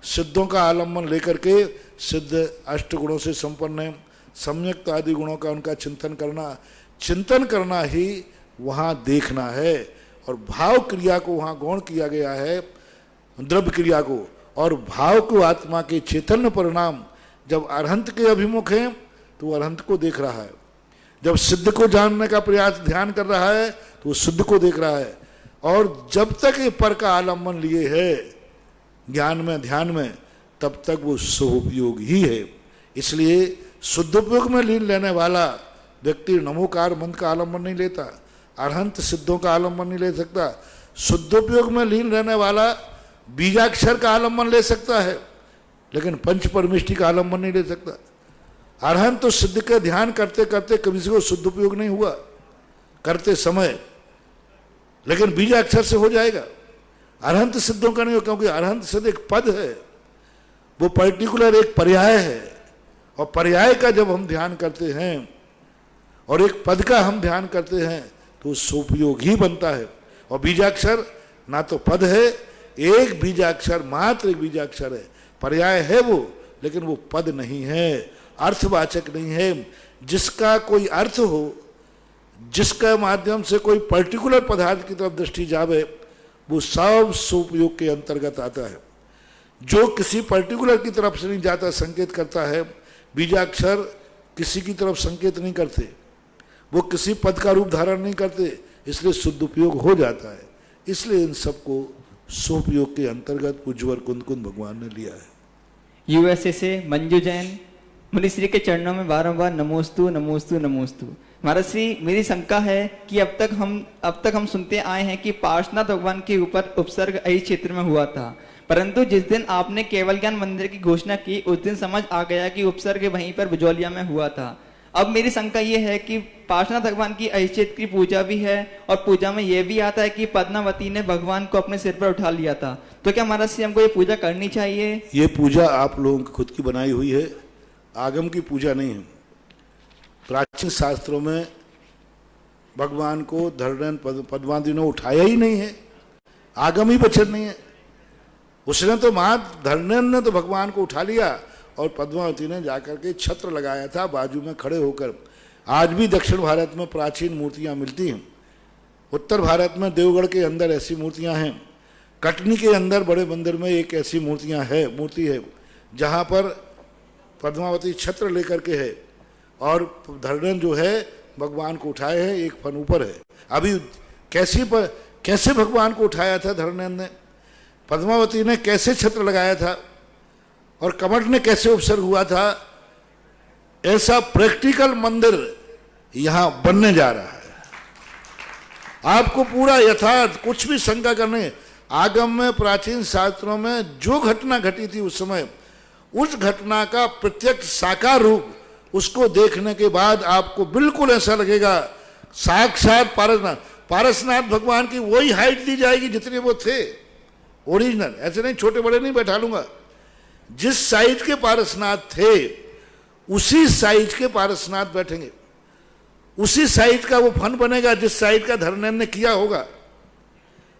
सिद्धों का आलम्बन लेकर के सिद्ध अष्ट गुणों से संपन्न है, सम्यक्त आदि गुणों का उनका चिंतन करना ही वहाँ देखना है। और भाव क्रिया को वहाँ गौण किया गया है, द्रव्य क्रिया को, और भाव को आत्मा के चैतन्य परिणाम जब अरहंत के अभिमुख हैं तो वो अरहंत को देख रहा है, जब सिद्ध को जानने का प्रयास ध्यान कर रहा है तो वो सिद्ध को देख रहा है। और जब तक ये पर का आलम्बन लिए है ज्ञान में, ध्यान में, तब तक वो शुभोपयोग ही है। इसलिए शुद्धोपयोग में लीन लेने वाला व्यक्ति नमोकार मंत्र का आलम्बन नहीं लेता, अरहंत सिद्धों का आलम्बन नहीं ले सकता। शुद्धोपयोग में लीन रहने वाला बीजाक्षर का आलम्बन ले सकता है, लेकिन पंच परमिष्टि का आलम्बन नहीं ले सकता। अरहंत तो सिद्ध का ध्यान करते करते कभी से शुद्धोपयोग नहीं हुआ करते समय, लेकिन बीजाक्षर से हो जाएगा। अरहंत सिद्धों का नहीं हो, क्योंकि अरहंत सिद्ध एक पद है, वो पर्टिकुलर एक पर्याय है, और पर्याय का जब हम ध्यान करते हैं और एक पद का हम ध्यान करते हैं तो सुपयोग ही बनता है। और बीजाक्षर ना तो पद है, एक बीजाक्षर, मात्र एक बीजाक्षर है, पर्याय है वो, लेकिन वो पद नहीं है, अर्थवाचक नहीं है। जिसका कोई अर्थ हो, जिसका माध्यम से कोई पर्टिकुलर पदार्थ की तरफ दृष्टि जावे, वो सब सुपयोग के अंतर्गत आता है। जो किसी पर्टिकुलर की तरफ से नहीं जाता, संकेत करता है। बीजाक्षर किसी की तरफ संकेत नहीं करते, वो किसी पद का रूप धारण नहीं करते, इसलिए शुद्ध उपयोग हो जाता है। इसलिए इन सबको सोपयोग के अंतर्गत उज्ज्वल कुंद भगवान ने लिया है। यूएसए से मंजू जैन, मुनिश्री के चरणों में बारंबार नमोस्तु नमोस्तु नमोस्तु। महाराज श्री, मेरी शंका है कि अब तक हम सुनते आए हैं कि पार्श्वनाथ भगवान के ऊपर उपसर्ग इस क्षेत्र में हुआ था, परंतु जिस दिन आपने केवल ज्ञान मंदिर की घोषणा की उस दिन समझ आ गया कि उपसर्ग वहीं पर बिजौलिया में हुआ था। अब मेरी शंका ये है कि पार्श्वनाथ भगवान की अहिचेत की पूजा भी है और पूजा में यह भी आता है कि पद्मावती ने भगवान को अपने सिर पर उठा लिया था, तो क्या महाराज श्री हमको ये पूजा करनी चाहिए? ये पूजा आप लोगों की खुद की बनाई हुई है, आगम की पूजा नहीं है। प्राचीन शास्त्रों में भगवान को धरणन पद्मावती ने उठाया ही नहीं है, आगम ही वचन नहीं है। उसने तो धरणन ने तो भगवान को उठा लिया और पद्मावती ने जाकर के छत्र लगाया था बाजू में खड़े होकर। आज भी दक्षिण भारत में प्राचीन मूर्तियां मिलती हैं। उत्तर भारत में देवगढ़ के अंदर ऐसी मूर्तियां हैं, कटनी के अंदर बड़े मंदिर में एक ऐसी मूर्ति है जहां पर पद्मावती छत्र लेकर के है और धरणन जो है भगवान को उठाए है, एक फन ऊपर है। अभी कैसे भगवान को उठाया था धरणन ने, पद्मावती ने कैसे छत्र लगाया था और कमठ ने कैसे उपसर्ग हुआ था, ऐसा प्रैक्टिकल मंदिर यहां बनने जा रहा है। आपको पूरा यथार्थ, कुछ भी शंका करने, आगम में प्राचीन शास्त्रों में जो घटना घटी थी उस समय, उस घटना का प्रत्यक्ष साकार रूप उसको देखने के बाद आपको बिल्कुल ऐसा लगेगा साक्षात पारसनाथ भगवान की वही हाइट दी जाएगी जितने वो थे ओरिजिनल। ऐसे नहीं छोटे बड़े नहीं बैठा लूंगा, जिस साइज के पारसनाथ थे उसी साइज के पारसनाथ बैठेंगे, उसी साइज का वो फन बनेगा जिस साइज का धरणन ने किया होगा,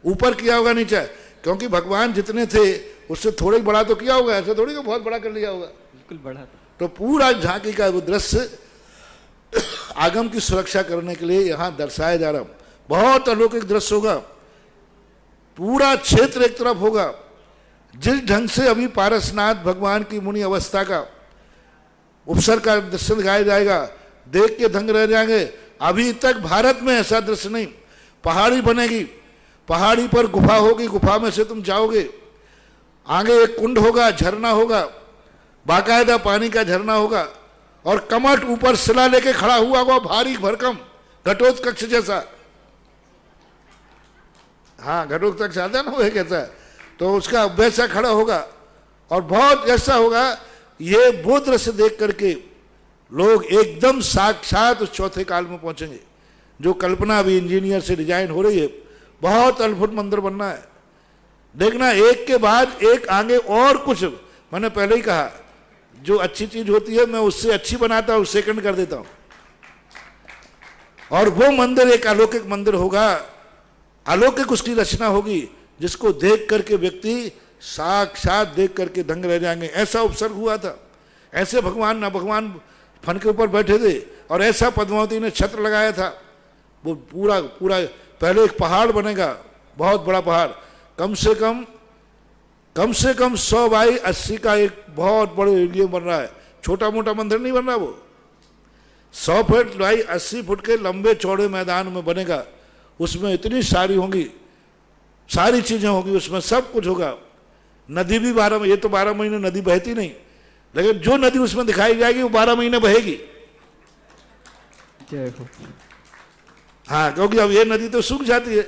ऊपर किया होगा नीचे, क्योंकि भगवान जितने थे उससे थोड़ा ही बड़ा तो किया होगा, ऐसे थोड़ी को बहुत बड़ा कर लिया होगा, बिल्कुल बड़ा था। तो पूरा झांकी का वो दृश्य आगम की सुरक्षा करने के लिए यहां दर्शाया जा रहा। बहुत अलौकिक दृश्य होगा, पूरा क्षेत्र एक तरफ होगा। जिस ढंग से अभी पारसनाथ भगवान की मुनि अवस्था का उपसर्ग का दृश्य दिखाया जाएगा, देख के दंग रह जाएंगे। अभी तक भारत में ऐसा दृश्य नहीं। पहाड़ी बनेगी, पहाड़ी पर गुफा होगी, गुफा में से तुम जाओगे, आगे एक कुंड होगा, झरना होगा, बाकायदा पानी का झरना होगा और कमठ ऊपर शिला लेके खड़ा हुआ होगा, भारी भरकम घटोत्कच जैसा। हाँ, घटोत्कच आता है ना, वो कैसा है, तो उसका वैसा खड़ा होगा और बहुत ऐसा होगा। ये वो दृश्य देख करके लोग एकदम साक्षात उस चौथे काल में पहुंचेंगे। जो कल्पना अभी इंजीनियर से डिजाइन हो रही है, बहुत अद्भुत मंदिर बनना है। देखना, एक के बाद एक आगे और कुछ। मैंने पहले ही कहा, जो अच्छी चीज होती है मैं उससे अच्छी बनाता हूं, सेकंड कर देता हूं। और वो मंदिर एक अलौकिक मंदिर होगा, अलौकिक उसकी रचना होगी, जिसको देख करके व्यक्ति साक्षात देख करके दंग रह जाएंगे। ऐसा उपसर्ग हुआ था, ऐसे भगवान फन के ऊपर बैठे थे और ऐसा पद्मावती ने छत्र लगाया था। वो पूरा पहले एक पहाड़ बनेगा, बहुत बड़ा पहाड़, कम से कम 100 बाई 80 का एक बहुत बड़े एरिया बन रहा है। छोटा मोटा मंदिर नहीं बन रहा, वो 100 फुट बाई 80 फुट के लंबे चौड़े मैदान में बनेगा। उसमें इतनी सारी होंगी, सारी चीजें होंगी, उसमें सब कुछ होगा। नदी भी 12 ये तो 12 महीने नदी बहती नहीं, लेकिन जो नदी उसमें दिखाई जाएगी वो 12 महीने बहेगी। हाँ, क्योंकि अब ये नदी तो सूख जाती है,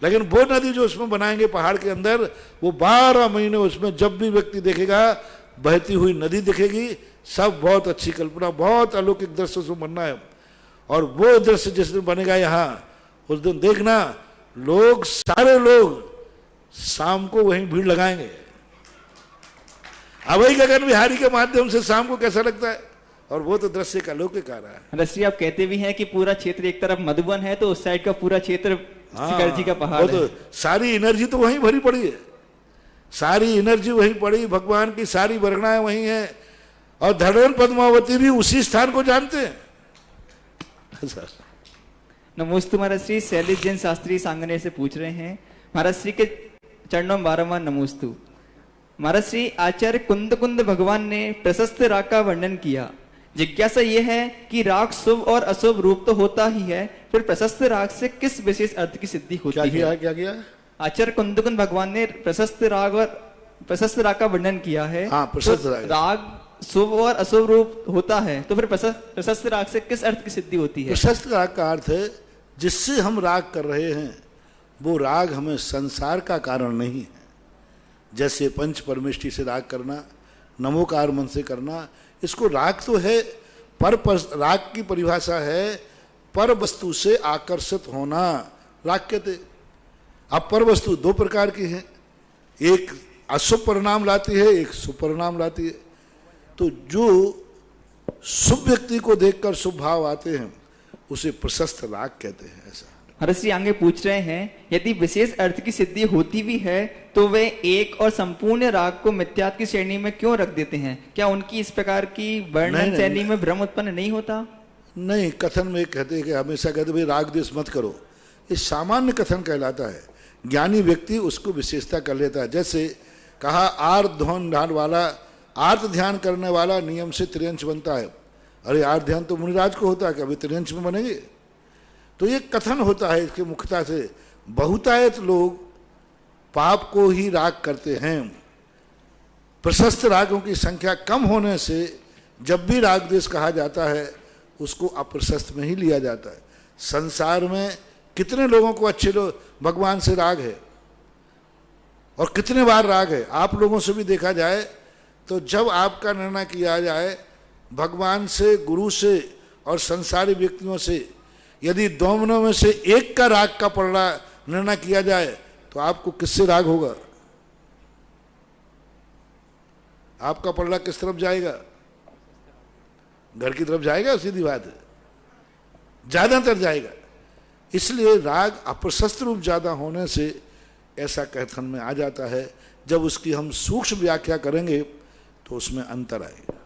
लेकिन वो नदी जो उसमें बनाएंगे पहाड़ के अंदर, वो 12 महीने उसमें जब भी व्यक्ति देखेगा बहती हुई नदी दिखेगी। सब बहुत अच्छी कल्पना, बहुत अलौकिक दृश्य उसमें बनना है। और वो दृश्य जिस दिन बनेगा यहाँ, उस दिन देखना सारे लोग शाम को वहीं भीड़ लगाएंगे। अभय गगन विहारी के माध्यम से शाम को कैसा लगता है, और वो तो दृश्य का अलौकिक आ रहा है। रश्मि, आप कहते भी हैं कि पूरा क्षेत्र एक तरफ मधुबन है, तो उस साइड का पूरा क्षेत्र शिखर जी का पहाड़ है। सारी एनर्जी तो वहीं भरी पड़ी है, सारी एनर्जी वहीं पड़ी, भगवान की सारी वर्णनाएं वहीं है। और धरणन पद्मावती भी उसी स्थान को जानते हैं। नमोस्तु महाराज श्री। शैलेश जैन शास्त्री सांगनेर से पूछ रहे हैं, महाराज श्री के चरणों में बारंबार नमोस्तु। महाराज श्री आचार्य कुंद कुंद भगवान ने प्रशस्त राग का वर्णन किया। जिज्ञासा यह है कि राग शुभ और अशुभ रूप तो होता ही है, फिर प्रशस्त राग से किस विशेष अर्थ की सिद्धि होती क्या है? किया, क्या किया? आचार्य कुंद कुंद भगवान ने प्रशस्त राग का वर्णन किया है। हाँ, प्रशस्त तो राग। राग शुभ और अशुभ रूप होता है, तो फिर प्रशस्त राग से किस अर्थ की सिद्धि होती है? प्रशस्त राग का अर्थ है जिससे हम राग कर रहे हैं वो राग हमें संसार का कारण नहीं है। जैसे पंच परमेष्टि से राग करना, नमोकार मन से करना, इसको राग तो है, राग की परिभाषा है पर वस्तु से आकर्षित होना, राग कहते। अब पर वस्तु दो प्रकार की है, एक अशुभ परिणाम लाती है, एक शुभ परिणाम लाती है। तो जो शुभ व्यक्ति को देखकर शुभ भाव आते हैं उसे प्रशस्त राग कहते हैं। ऐसा महाराज श्री आगे पूछ रहे हैं, यदि विशेष अर्थ की सिद्धि होती भी है तो वे एक और संपूर्ण राग को मिथ्यात्व की श्रेणी में क्यों रख देते हैं? क्या उनकी इस प्रकार की वर्णन शैली में भ्रम उत्पन्न नहीं होता? नहीं, कथन में कहते हैं कि हमेशा कहते भाई राग द्वेष मत करो, ये सामान्य कथन कहलाता है। ज्ञानी व्यक्ति उसको विशेषता कर लेता है। जैसे कहा आर्त ध्यान वाला, आर्त ध्यान करने वाला नियम से त्रियंश बनता है। अरे आर्त ध्यान तो मुनिराज को होता है, कभी त्रियंश में बनेंगे? तो ये कथन होता है इसके मुख्यता से। बहुतायत लोग पाप को ही राग करते हैं। प्रशस्त रागों की संख्या कम होने से जब भी राग द्वेष कहा जाता है उसको अप्रशस्त में ही लिया जाता है। संसार में कितने लोगों को अच्छे लोग भगवान से राग है और कितने बार राग है? आप लोगों से भी देखा जाए तो जब आपका निर्णय किया जाए भगवान से, गुरु से और संसारी व्यक्तियों से, यदि दोनों में से एक का राग का पलड़ा निर्णय किया जाए तो आपको किससे राग होगा? आपका पलड़ा किस तरफ जाएगा? घर की तरफ जाएगा, सीधी बात है, ज्यादातर जाएगा। इसलिए राग अप्रशस्त रूप ज्यादा होने से ऐसा कथन में आ जाता है। जब उसकी हम सूक्ष्म व्याख्या करेंगे तो उसमें अंतर आएगा।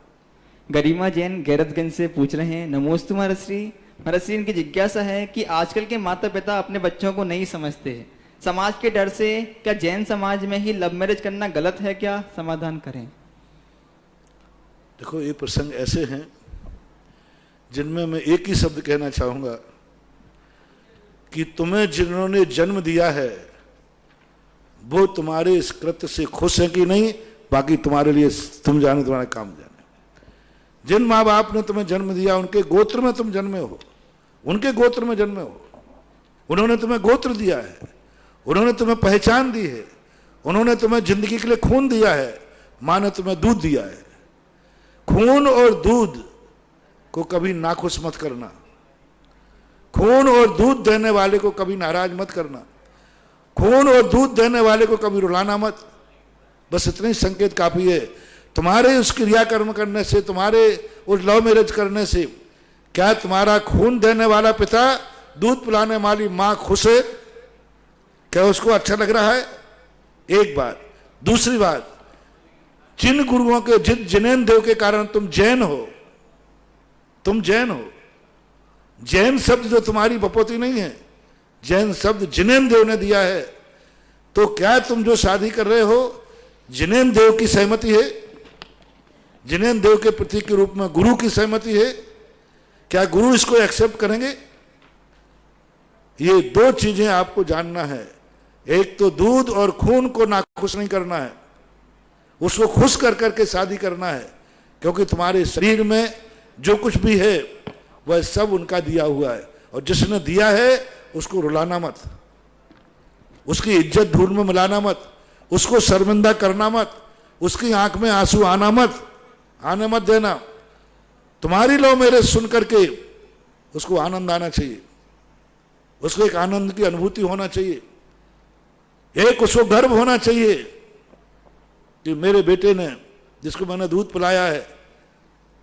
गरिमा जैन गैरतगंज से पूछ रहे हैं, नमोस्तु महाराज श्री। महाराज श्री, इनकी जिज्ञासा है कि आजकल के माता पिता अपने बच्चों को नहीं समझते, समाज के डर से क्या जैन समाज में ही लव मैरिज करना गलत है? क्या समाधान करें? देखो, ये प्रसंग ऐसे हैं जिनमें मैं एक ही शब्द कहना चाहूंगा कि तुम्हें जिन्होंने जन्म दिया है वो तुम्हारे इस कृत्य से खुश है कि नहीं, बाकी तुम्हारे लिए तुम जाने, तुम्हारा काम जाने। जिन माँ बाप ने तुम्हें जन्म दिया उनके गोत्र में तुम जन्मे हो, उनके गोत्र में जन्मे हो। उन्होंने तुम्हें गोत्र दिया है, उन्होंने तुम्हें पहचान दी है, उन्होंने तुम्हें जिंदगी के लिए खून दिया है, माँ ने तुम्हें दूध दिया है। खून और दूध को कभी नाखुश मत करना, खून और दूध देने वाले को कभी नाराज मत करना, खून और दूध देने वाले को कभी रुलाना मत। बस इतने ही संकेत काफी है। तुम्हारे उस क्रियाकर्म करने से, तुम्हारे उस लव मैरिज करने से क्या तुम्हारा खून देने वाला पिता, दूध पिलाने वाली माँ खुश है? क्या उसको अच्छा लग रहा है? एक बात। दूसरी बात, जिन गुरुओं के, जिन जिनेन देव के कारण तुम जैन हो, तुम जैन हो, जैन शब्द जो तुम्हारी बपोती नहीं है, जैन शब्द जिनेन देव ने दिया है। तो क्या तुम जो शादी कर रहे हो जिनेन देव की सहमति है? जिनेन देव के प्रतीक के रूप में गुरु की सहमति है? क्या गुरु इसको एक्सेप्ट करेंगे? ये दो चीजें आपको जानना है। एक तो दूध और खून को नाखुश नहीं करना है, उसको खुश कर करके शादी करना है, क्योंकि तुम्हारे शरीर में जो कुछ भी है वह सब उनका दिया हुआ है। और जिसने दिया है उसको रुलाना मत, उसकी इज्जत धूल में मिलाना मत, उसको शर्मिंदा करना मत, उसकी आंख में आंसू आने मत देना। तुम्हारी लव मैरिज सुन करके उसको आनंद आना चाहिए, उसको एक आनंद की अनुभूति होना चाहिए, एक उसको गर्व होना चाहिए कि मेरे बेटे ने, जिसको मैंने दूध पिलाया है,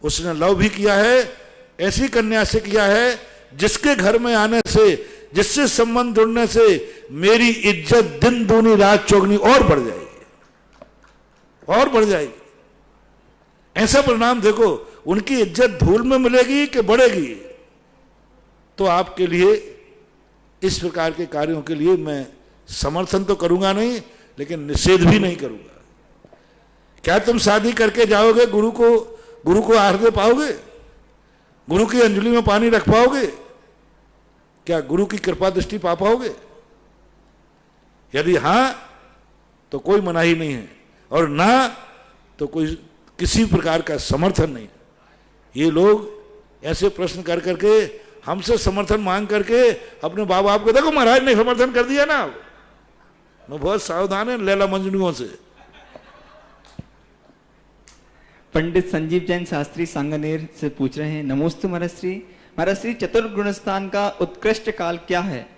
उसने लव भी किया है, ऐसी कन्या से किया है जिसके घर में आने से, जिससे संबंध जुड़ने से मेरी इज्जत दिन दूनी रात चौगनी और बढ़ जाएगी, और बढ़ जाएगी। ऐसा परिणाम देखो, उनकी इज्जत धूल में मिलेगी कि बढ़ेगी। तो आपके लिए इस प्रकार के कार्यों के लिए मैं समर्थन तो करूंगा नहीं, लेकिन निषेध भी नहीं करूंगा। क्या तुम शादी करके जाओगे गुरु को आहार दे पाओगे? गुरु की अंजलि में पानी रख पाओगे? क्या गुरु की कृपा दृष्टि पा पाओगे? यदि हां तो कोई मनाही नहीं है, और ना तो कोई किसी प्रकार का समर्थन नहीं। ये लोग ऐसे प्रश्न कर करके हमसे समर्थन मांग करके अपने बाप बाप को, देखो महाराज ने समर्थन कर दिया ना। मैं बहुत सावधान है लैला मजनुओं से। पंडित संजीव जैन शास्त्री सांगनेर से पूछ रहे हैं, नमोस्तु महाराज श्री। महाराज श्री, चतुर्गुण स्थान का उत्कृष्ट काल क्या है?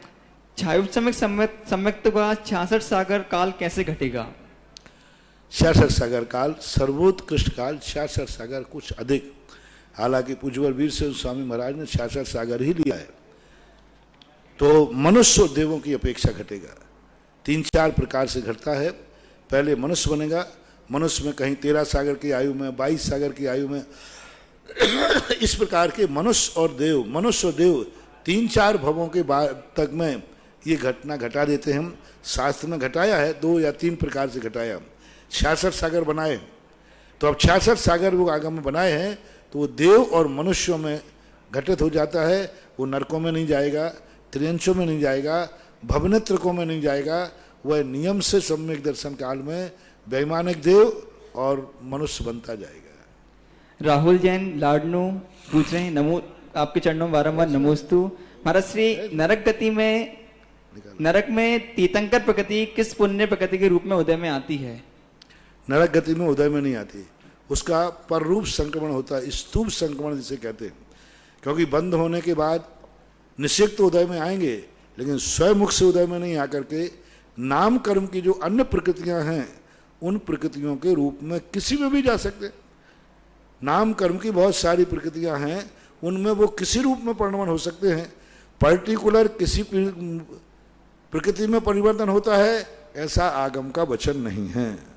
छायुत्समिक सम्यक्त का 66 सागर काल कैसे घटेगा? 66 सागर काल सर्वोत्कृष्ट काल, 66 सागर कुछ अधिक। हालांकि पूज्यवर वीर सिंह स्वामी महाराज ने 66 सागर ही लिया है। तो मनुष्य देवों की अपेक्षा घटेगा। 3-4 प्रकार से घटता है। पहले मनुष्य बनेगा, मनुष्य में कहीं 13 सागर की आयु में, 22 सागर की आयु में, इस प्रकार के मनुष्य और देव 3-4 भवों के बाद तक में ये घटना घटा देते हैं। हम शास्त्र में घटाया है, 2 या 3 प्रकार से घटाया। 66 सागर बनाए, तो अब 66 सागर वो आगम में बनाए हैं, तो वो देव और मनुष्यों में घटित हो जाता है। वो नरकों में नहीं जाएगा, त्रियंशों में नहीं जाएगा, भवनेत्रकों में नहीं जाएगा। वह नियम से सम्यक दर्शन काल में वैमानिक देव और मनुष्य बनता जाएगा। राहुल जैन लाडनू पूछ रहे हैं, नमो आपके चरणों में बारंबार नमोस्तु। महाराज श्री, नरक में तीर्थंकर प्रकृति किस पुण्य प्रकृति के रूप में उदय में आती है? नरक गति में उदय में नहीं आती, उसका पररूप संक्रमण होता है, स्तूप संक्रमण जिसे कहते हैं। क्योंकि बंद होने के बाद निश्चित तो उदय में आएंगे, लेकिन स्वयं से उदय में नहीं आकर के नाम कर्म की जो अन्य प्रकृतियां हैं उन प्रकृतियों के रूप में किसी में भी जा सकते। नाम कर्म की बहुत सारी प्रकृतियां हैं, उनमें वो किसी रूप में परिवर्तन हो सकते हैं। पर्टिकुलर किसी प्रकृति में परिवर्तन होता है ऐसा आगम का वचन नहीं है।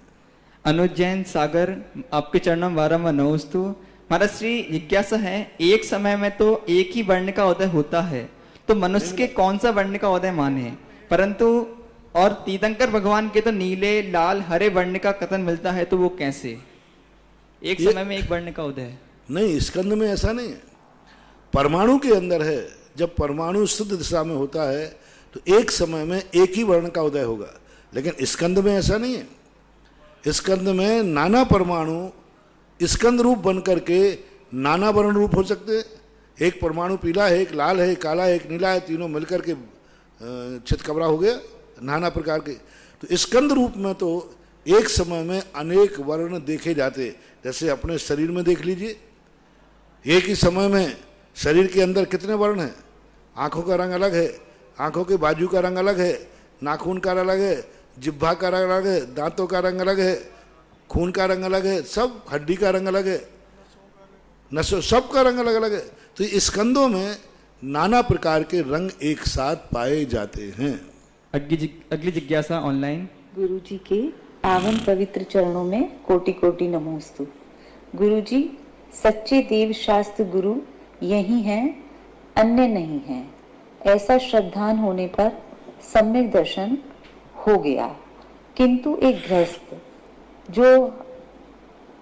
अनुज जैन सागर, आपके चरणों में बारंबार नमोस्तु। महाराज श्री, जिज्ञासा है, एक समय में तो एक ही वर्ण का उदय होता है, तो मनुष्य के कौन सा वर्ण का उदय माने? परंतु और तीर्थंकर भगवान के तो नीले, लाल, हरे वर्ण का कथन मिलता है, तो वो कैसे? एक समय में एक वर्ण का उदय नहीं, स्कंद में ऐसा नहीं है। परमाणु के अंदर है, जब परमाणु शुद्ध दिशा में होता है तो एक समय में एक ही वर्ण का उदय होगा, लेकिन स्कंद में ऐसा नहीं है। स्कंद में नाना परमाणु स्कंद रूप बन करके नाना वर्ण रूप हो सकते हैं। एक परमाणु पीला है, एक लाल है, एक काला है, एक नीला है, तीनों मिलकर के चितकबरा हो गया, नाना प्रकार के। तो स्कंद रूप में तो एक समय में अनेक वर्ण देखे जाते। जैसे अपने शरीर में देख लीजिए, एक ही समय में शरीर के अंदर कितने वर्ण हैं। आंखों का रंग अलग है, आंखों के बाजू का रंग अलग है, नाखून का रंग अलग है, जिह्वा का रंग अलग है, दांतों का रंग अलग है, खून का रंग अलग है, सब हड्डी का रंग अलग है, नसों सब का रंग अलग अलग है। तो इस स्कंदों में नाना प्रकार के रंग एक साथ पाए जाते हैं। अगली जिज्ञासा ऑनलाइन। गुरु जी के पावन पवित्र चरणों में कोटि कोटि नमोस्तु। गुरु जी, सच्चे देव शास्त्र गुरु यही हैं, अन्य नहीं हैं। ऐसा श्रद्धान होने पर सम्यक दर्शन हो गया, किंतु एक गृहस्थ जो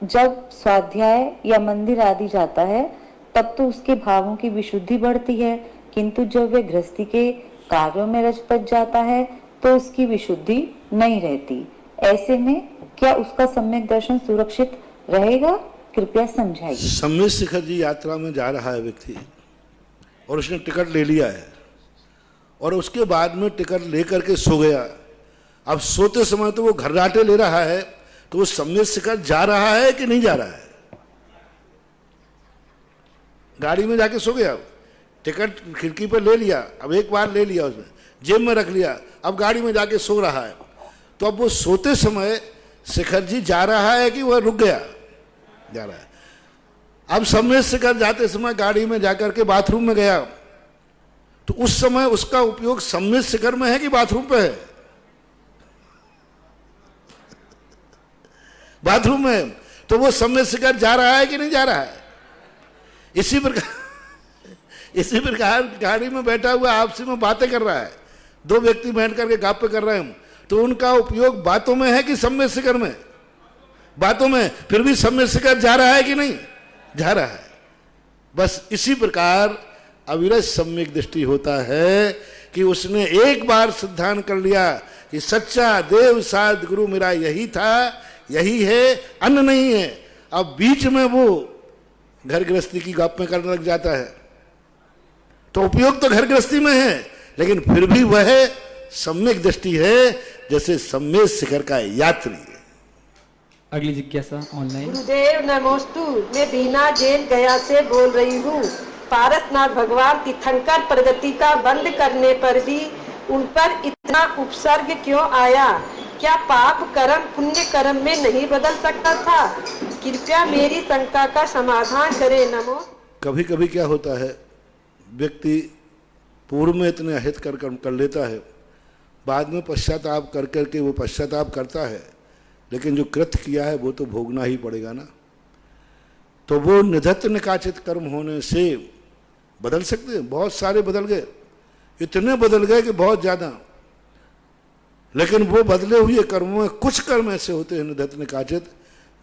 जब स्वाध्याय या मंदिर आदि जाता है तब तो उसके भावों की विशुद्धि बढ़ती है, किंतु जब वह गृहस्थी के कार्यों में रच पच जाता है तो उसकी विशुद्धि नहीं रहती। ऐसे में क्या उसका सम्यक दर्शन सुरक्षित रहेगा? कृपया समझाइए। सम्यक शिखर जी यात्रा में जा रहा है व्यक्ति और उसने टिकट ले लिया है और उसके बाद में टिकट लेकर के सो गया। अब सोते समय तो वो घर्राटे ले रहा है, तो वो सम्यक शिखर जा रहा है कि नहीं जा रहा है? गाड़ी में जाके सो गया, टिकट खिड़की पर ले लिया, अब एक बार ले लिया, उसने जेब में रख लिया, अब गाड़ी में जाके सो रहा है। तो अब वो सोते समय शिखर जी जा रहा है कि वह रुक गया? जा रहा है। अब सम्यक शिखर जाते समय गाड़ी में जाकर के बाथरूम में गया, तो उस समय उसका उपयोग सम्यक शिखर में है कि बाथरूम पे है? बाथरूम में। तो वो सम्यक शिखर जा रहा है कि नहीं जा रहा है? इसी प्रकार गाड़ी में बैठा हुआ आपसी में बातें कर रहा है, दो व्यक्ति बैठ करके गप्पे कर रहे हैं, तो उनका उपयोग बातों में है कि सम्यक शिखर में? बातों में, फिर भी सम्यक शिखर जा रहा है कि नहीं? जा रहा है। बस इसी प्रकार अविरत सम्यक दृष्टि होता है कि उसने एक बार सिद्धांत कर लिया कि सच्चा देव साध गुरु मेरा यही था, यही है, अन्य नहीं है। अब बीच में वो घर गृहस्थी की गप में करने लग जाता है, तो उपयोग तो घर गृहस्थी में है, लेकिन फिर भी वह सम्यक दृष्टि है, जैसे सम्यक शिखर का यात्री है। अगली जिज्ञासा ऑनलाइन। गुरुदेव नमोस्तु, मैं बीना जैन गया से बोल रही हूँ। पारसनाथ भगवान तीर्थंकर प्रगति का बंद करने पर भी उन पर इतना उपसर्ग क्यों आया? क्या पाप कर्म पुण्य कर्म में नहीं बदल सकता था? कृपया मेरी शंका का समाधान करें। नमो। कभी कभी क्या होता है, व्यक्ति पूर्व में इतने अहित कर लेता है, बाद में पश्चाताप कर करके वो पश्चाताप करता है, लेकिन जो कृत्य किया है वो तो भोगना ही पड़ेगा ना। तो वो निधत्त निकाचित कर्म होने से बदल सकते हैं। बहुत सारे बदल गए, इतने बदल गए कि बहुत ज्यादा, लेकिन वो बदले हुए कर्मों में कुछ कर्म ऐसे होते हैं निधत्त निकाचित,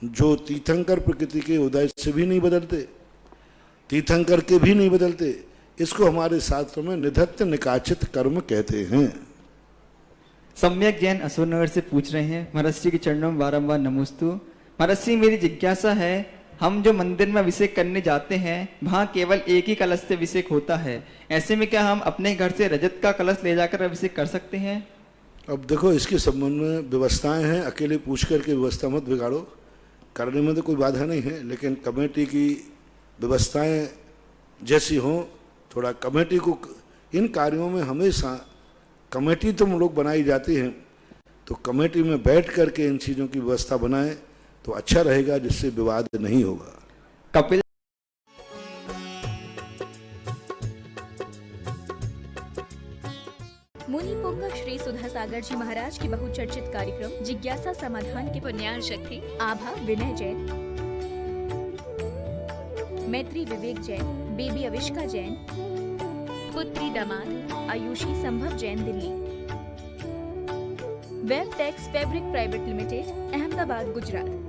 जो तीर्थंकर प्रकृति के उदय से भी नहीं बदलते, तीर्थंकर के भी नहीं बदलते। इसको हमारे शास्त्रों में निधत्त निकाचित कर्म कहते हैं। सम्यक जैन अशोकनगर से पूछ रहे हैं, महाराज श्री के चरणों में बारंबार नमोस्तु। महाराज श्री, मेरी जिज्ञासा है, हम जो मंदिर में अभिषेक करने जाते हैं वहाँ केवल एक ही कलश से अभिषेक होता है, ऐसे में क्या हम अपने घर से रजत का कलश ले जाकर अभिषेक कर सकते हैं? अब देखो, इसके संबंध में व्यवस्थाएं हैं, अकेले पूछ करके व्यवस्था मत बिगाड़ो, करने में तो कोई बाधा नहीं है, लेकिन कमेटी की व्यवस्थाएं जैसी हों, थोड़ा कमेटी को इन कार्यों में हमेशा कमेटी तुम लोग बनाई जाती हैं, तो कमेटी में बैठ करके इन चीज़ों की व्यवस्था बनाएं तो अच्छा रहेगा, जिससे विवाद नहीं होगा। कपिल मुनि पुंग श्री सुधा सागर जी महाराज के बहुचर्चित कार्यक्रम जिज्ञासा समाधान के पुण्यार्चक थे आभा विनय जैन, मैत्री विवेक जैन, बेबी अविष्का जैन, पुत्री दामाद Ayushi Sambhav Jain Delhi, web tex fabric private limited Ahmedabad Gujarat.